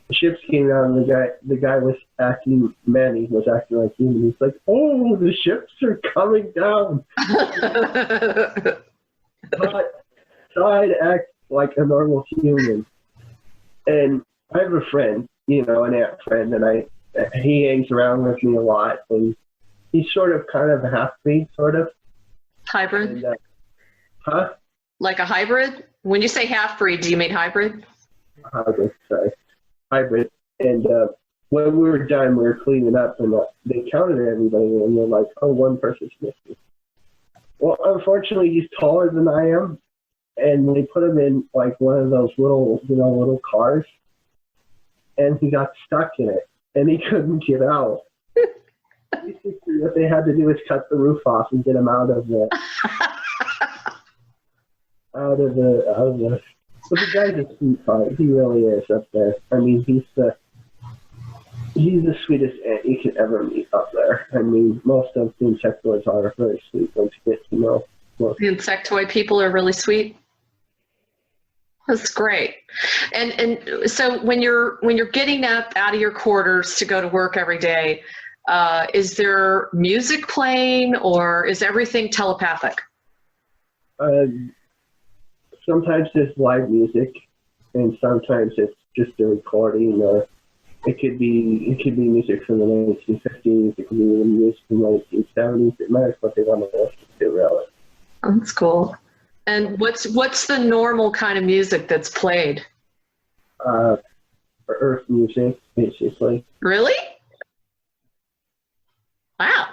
the ships came down and the guy was acting, Manny was acting like human. He's like, oh, the ships are coming down. But try to act like a normal human. And I have a friend, you know, an aunt friend, and he hangs around with me a lot, and he's sort of kind of a half-breed, sort of. Hybrid? And, huh? Like a hybrid? When you say half-breed, do you mean hybrid? Hybrid, sorry. Hybrid. And when we were done, we were cleaning up, and they counted everybody, and they're like, oh, one person's missing. Well, unfortunately, he's taller than I am, and they put him in, like, one of those little, you know, little cars, and he got stuck in it, and he couldn't get out. Basically, what they had to do is cut the roof off and get him out of the... But the guy's a sweetheart. He really is up there. I mean, he's the sweetest ant you could ever meet up there. I mean, most of the insectoids are very sweet once you get to know. Most. The insectoid people are really sweet. That's great. And so when you're getting up out of your quarters to go to work every day, is there music playing, or is everything telepathic? Sometimes there's live music, and sometimes it's just a recording, or it could be music from the 1950s, it could be music from the 1970s. It matters what they want to listen to, really. That's cool. And what's the normal kind of music that's played? Earth music, basically. Really? Wow.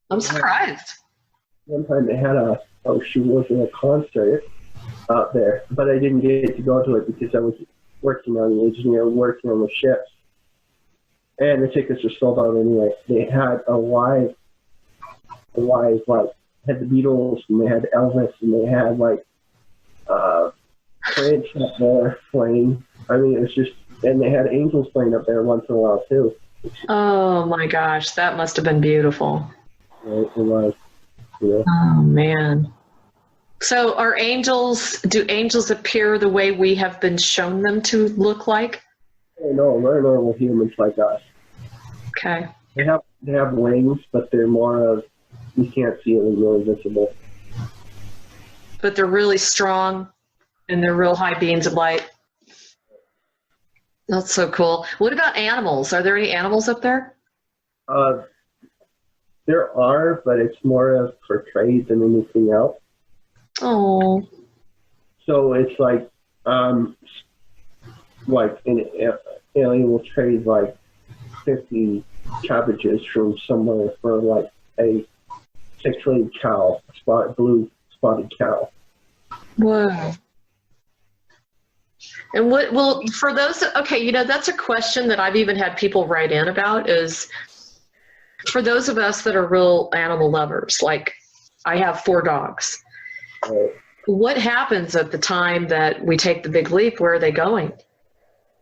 I'm surprised. One time they had she was in a concert out there, but I didn't get to go to it because I was working on the engineer, working on the ships. And the tickets were sold out anyway. They had a live, like, had the Beatles, and they had Elvis, and they had, like, Prince up there playing. I mean, it was just, and they had angels playing up there once in a while, too. Oh, my gosh. That must have been beautiful. Right, it was. Yeah. Oh, man. So do angels appear the way we have been shown them to look like? No, they're normal humans like us. Okay. They have wings, but they're more of, you can't see them, they're invisible. But they're really strong, and they're real high beams of light. That's so cool. What about animals? Are there any animals up there? There are, but it's more of for trade than anything else. Oh. So it's like an alien will trade like 50 cabbages from somewhere for like a 6-legged cow, blue spotted cow. Whoa. And well, for those, okay, you know, that's a question that I've even had people write in about, is for those of us that are real animal lovers, like I have 4 dogs. Right. What happens at the time that we take the big leap? Where are they going?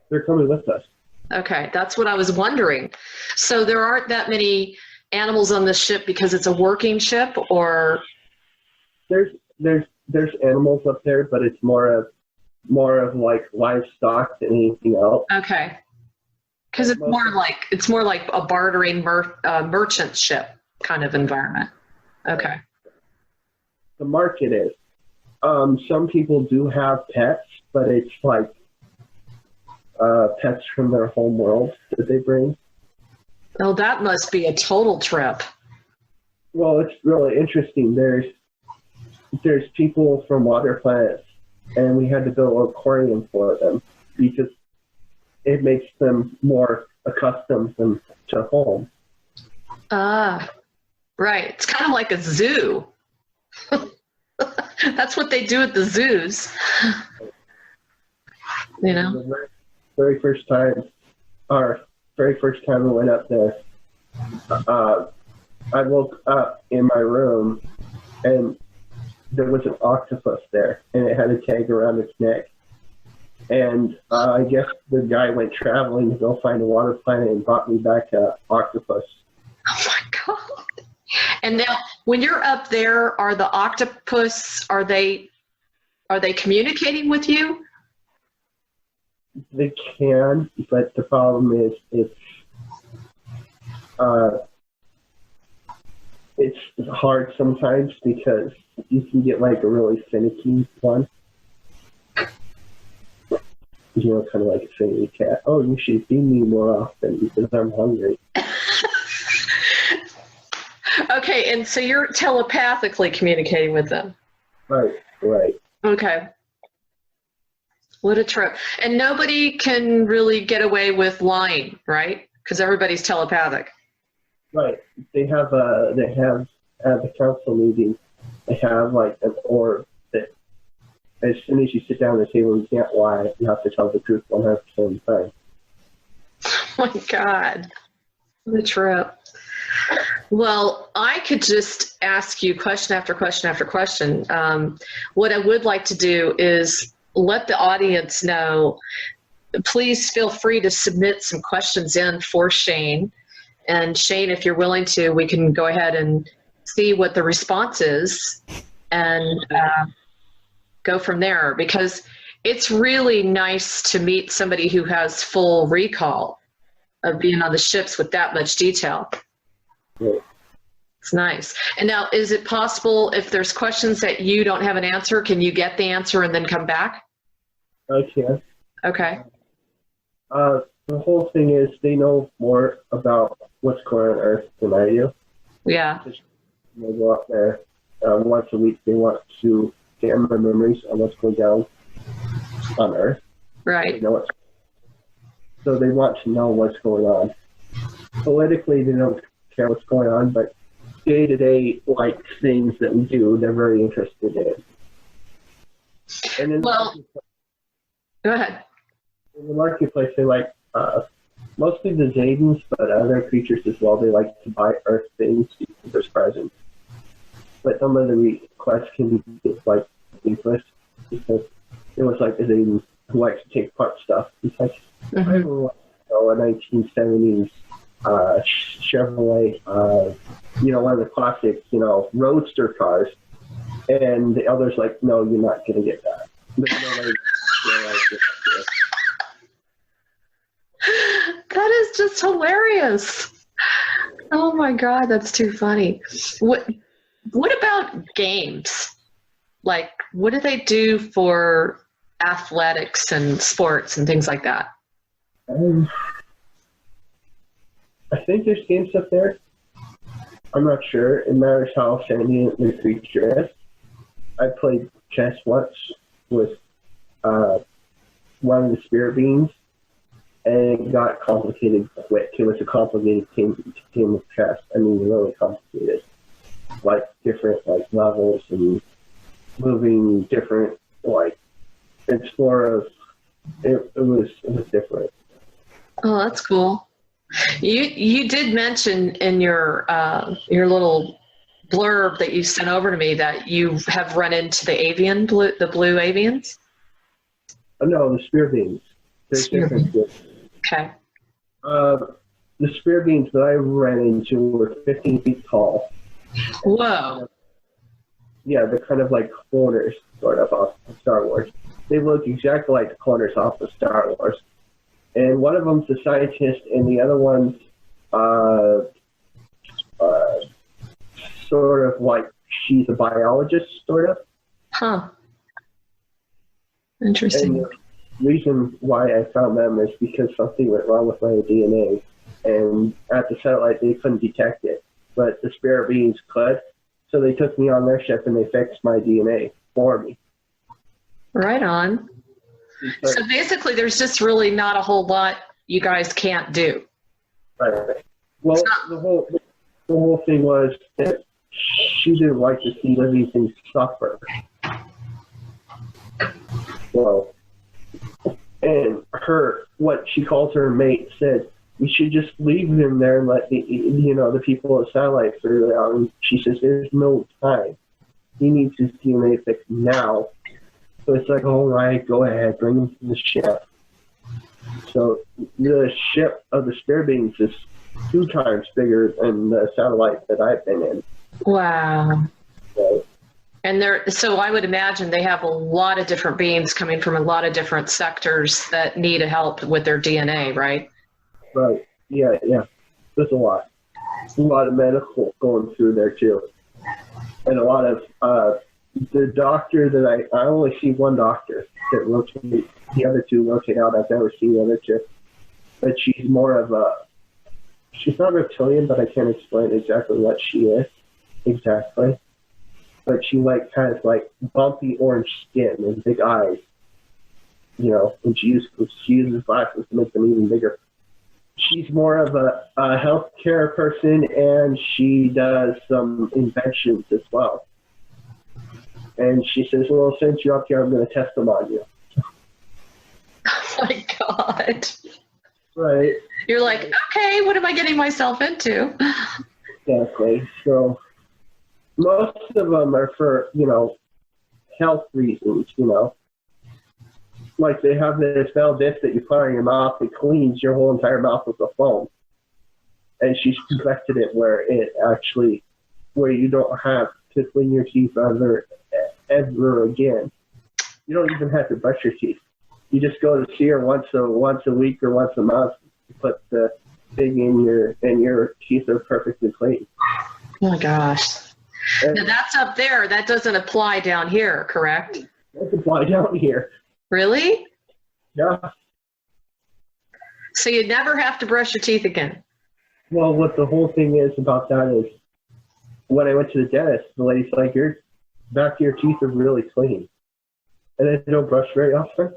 They're coming with us. Okay, that's what I was wondering. So there aren't that many animals on this ship because it's a working ship, or? There's animals up there, but it's more of like livestock than anything else. Okay, because it's more like a bartering merchant ship kind of environment. Okay. The market is. Some people do have pets, but it's like pets from their home world that they bring. Oh, that must be a total trip. Well, it's really interesting. There's people from water planets, and we had to build an aquarium for them because it makes them more accustomed to home. Ah, right. It's kind of like a zoo. That's what they do at the zoos. You know? The very first time we went up there, I woke up in my room, and there was an octopus there, and it had a tag around its neck. And I guess the guy went traveling to go find a water planet and brought me back an octopus. Oh my God. And now, when you're up there, are the octopus, are they communicating with you? They can, but the problem is it's hard sometimes because you can get like a really finicky one. You know, kind of like a finicky cat. Oh, you should feed me more often because I'm hungry. Okay, and so you're telepathically communicating with them. Right. Okay. What a trip. And nobody can really get away with lying, right? Because everybody's telepathic. Right. They have at the council meeting, they have like an orb that as soon as you sit down at the table, you can't lie. You have to tell the truth 100% of the time. Oh my God. What a trip. Well, I could just ask you question after question after question. What I would like to do is let the audience know, please feel free to submit some questions in for Shane. And Shane, if you're willing to, we can go ahead and see what the response is and go from there, because it's really nice to meet somebody who has full recall of being on the ships with that much detail. Right. It's nice. And now, is it possible if there's questions that you don't have an answer, can you get the answer and then come back? I can. Okay. The whole thing is they know more about what's going on Earth than I do. Yeah. They go up there once a week. They want to get my memories on what's going down on Earth. Right. They know so they want to know what's going on. Politically, they don't care what's going on, but day-to-day like things that we do, they're very interested in. And then well, go ahead. In the marketplace, they like mostly the Zadans, but other creatures as well. They like to buy Earth things because there's presents. But some of the requests can be like useless because it was like a Zadan who likes to take apart stuff. He's like, I remember a 1970s Chevrolet, one of the classic, roadster cars, and the other's like, no, you're not gonna get that. That is just hilarious. Oh my God, that's too funny. What about games? Like, what do they do for athletics and sports and things like that? I think there's games up there. I'm not sure. It matters how sentient the creature is. I played chess once with one of the spirit beings, and it got complicated quick. It was a complicated game of chess. I mean, really complicated. Like different levels and moving different explore. It was different. Oh, that's cool. You did mention in your little blurb that you sent over to me that you have run into the blue avians. Oh, no, the spear beings. There's different. Okay. The spear beings that I ran into were 15 feet tall. Whoa. Yeah, they're kind of like cloners, sort of, off of Star Wars. They look exactly like the cloners off of Star Wars. And one of them's a scientist, and the other one's sort of like she's a biologist, sort of. Huh. Interesting. And the reason why I found them is because something went wrong with my DNA, and at the satellite they couldn't detect it, but the spirit beings could. So they took me on their ship and they fixed my DNA for me. Right on. So basically, there's just really not a whole lot you guys can't do. Right. Well, the whole thing was that she didn't like to see living things suffer. Well, and what she calls her mate said, we should just leave him there and let the people at Satellite figure it out. And she says, there's no time. He needs his DNA fixed now. So it's like, all right, go ahead, bring him to the ship. So the ship of the Spirit Beings is 2 times bigger than the satellite that I've been in. Wow. So, And so I would imagine they have a lot of different beings coming from a lot of different sectors that need help with their DNA, right? right. Yeah. There's a lot of medical going through there too. And a lot of, the doctor that I only see one doctor that rotates, the other 2 rotate out. I've never seen the other 2. But she's more of she's not reptilian, but I can't explain exactly what she is exactly. But she has bumpy orange skin and big eyes, and she uses glasses to make them even bigger. She's more of a healthcare person, and she does some inventions as well. And she says, well, since you're up here, I'm going to test them on you. Oh my God. Right. You're like, okay, what am I getting myself into? Exactly. So most of them are for, health reasons, Like they have this metal disc that you put on your mouth, it cleans your whole entire mouth with a foam. And she's perfected it where you don't have to clean your teeth ever again. You don't even have to brush your teeth. You just go to see her once a week or once a month. You put the thing in your teeth are perfectly clean. Oh my gosh. Now that's up there. That doesn't apply down here, correct? Doesn't apply down here. Really? Yeah. So you never have to brush your teeth again? Well, what the whole thing is about that is when I went to the dentist, the lady's like, your back of your teeth are really clean. And I don't brush very often.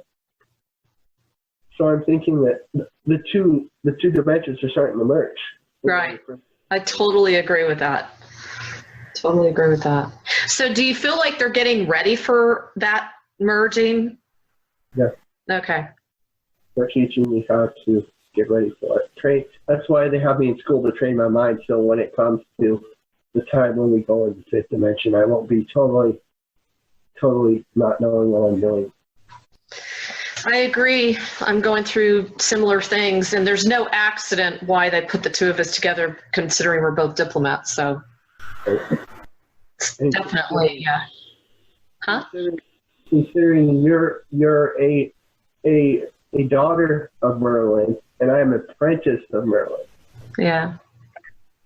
So I'm thinking that the two dimensions are starting to merge. Right. I totally agree with that. Totally agree with that. So do you feel like they're getting ready for that merging? Yeah. Okay. They're teaching me how to get ready for it. That's why they have me in school, to train my mind, so when it comes to the time when we go into the 5th dimension, I won't be totally not knowing what I'm doing. I agree. I'm going through similar things, and there's no accident why they put the 2 of us together, considering we're both diplomats. So definitely, yeah. Huh? Considering you're a daughter of Merlin, and I am an apprentice of Merlin. Yeah.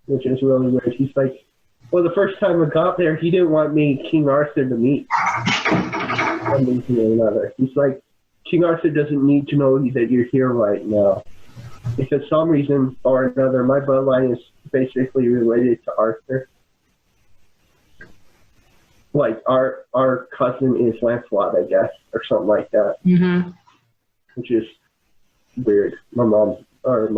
Which is really weird. He's like, well, the first time I got there, he didn't want me, King Arthur, to meet one reason or another. He's like, King Arthur doesn't need to know that you're here right now. Because some reason or another, my bloodline is basically related to Arthur. Like our cousin is Lancelot, I guess, or something like that. Mm-hmm. Which is weird. My mom or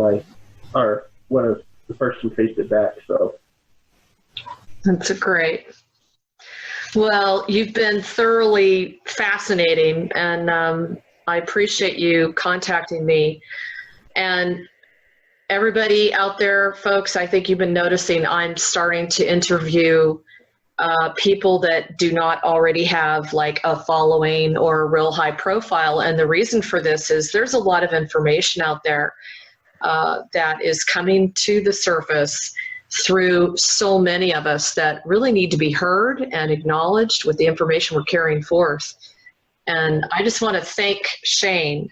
one of the person traced it back, so. That's great. Well, you've been thoroughly fascinating, and I appreciate you contacting me. And everybody out there, folks, I think you've been noticing I'm starting to interview people that do not already have like a following or a real high profile. And the reason for this is there's a lot of information out there that is coming to the surface through so many of us that really need to be heard and acknowledged with the information we're carrying forth. And I just want to thank Shane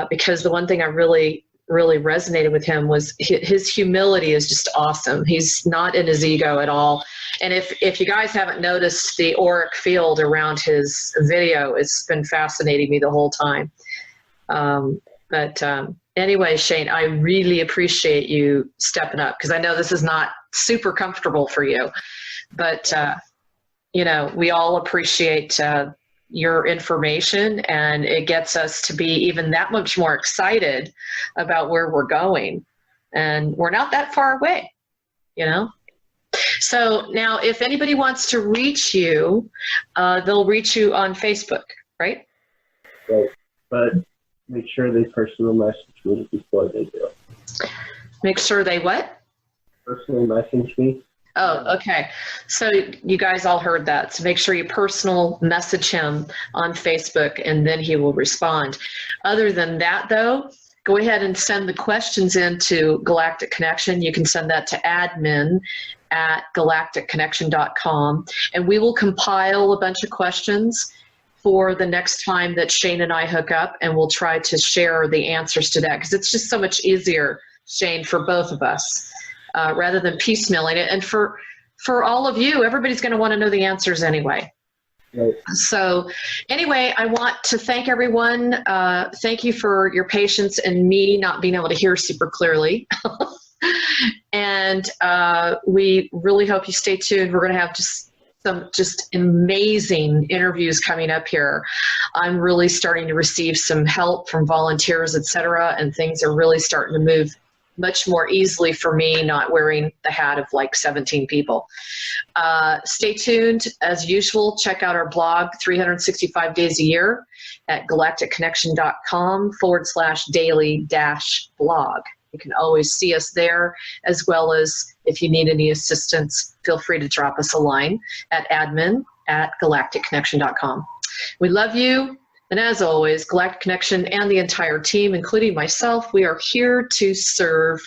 because the one thing I really resonated with him was his humility is just awesome. He's not in his ego at all. And if you guys haven't noticed the auric field around his video, it's been fascinating me the whole time. Anyway, Shane, I really appreciate you stepping up because I know this is not super comfortable for you, but you know, we all appreciate your information, and it gets us to be even that much more excited about where we're going. And we're not that far away, you know? So now if anybody wants to reach you, they'll reach you on Facebook, right? Right, but make sure they personal message me before they do. Make sure they what? Personally message me. Oh, okay. So you guys all heard that. So make sure you personal message him on Facebook, and then he will respond. Other than that, though, go ahead and send the questions into Galactic Connection. You can send that to admin@galacticconnection.com, and we will compile a bunch of questions for the next time that Shane and I hook up, and we'll try to share the answers to that, because it's just so much easier, Shane, for both of us. Rather than piecemealing it. And for all of you, everybody's going to want to know the answers anyway. Right. So anyway, I want to thank everyone. Thank you for your patience and me not being able to hear super clearly. And we really hope you stay tuned. We're going to have some amazing interviews coming up here. I'm really starting to receive some help from volunteers, etc., and things are really starting to move much more easily for me, not wearing the hat of like 17 people. Stay tuned. As usual, check out our blog 365 days a year at galacticconnection.com/daily-blog. You can always see us there, as well as if you need any assistance, feel free to drop us a line at admin@galacticconnection.com. We love you. And as always, Galactic Connection and the entire team, including myself, we are here to serve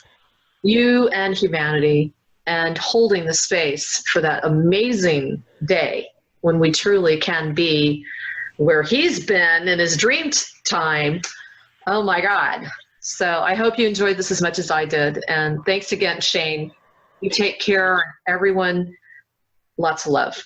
you and humanity, and holding the space for that amazing day when we truly can be where he's been in his dream time. Oh my God. So I hope you enjoyed this as much as I did. And thanks again, Shane. You take care, everyone. Lots of love.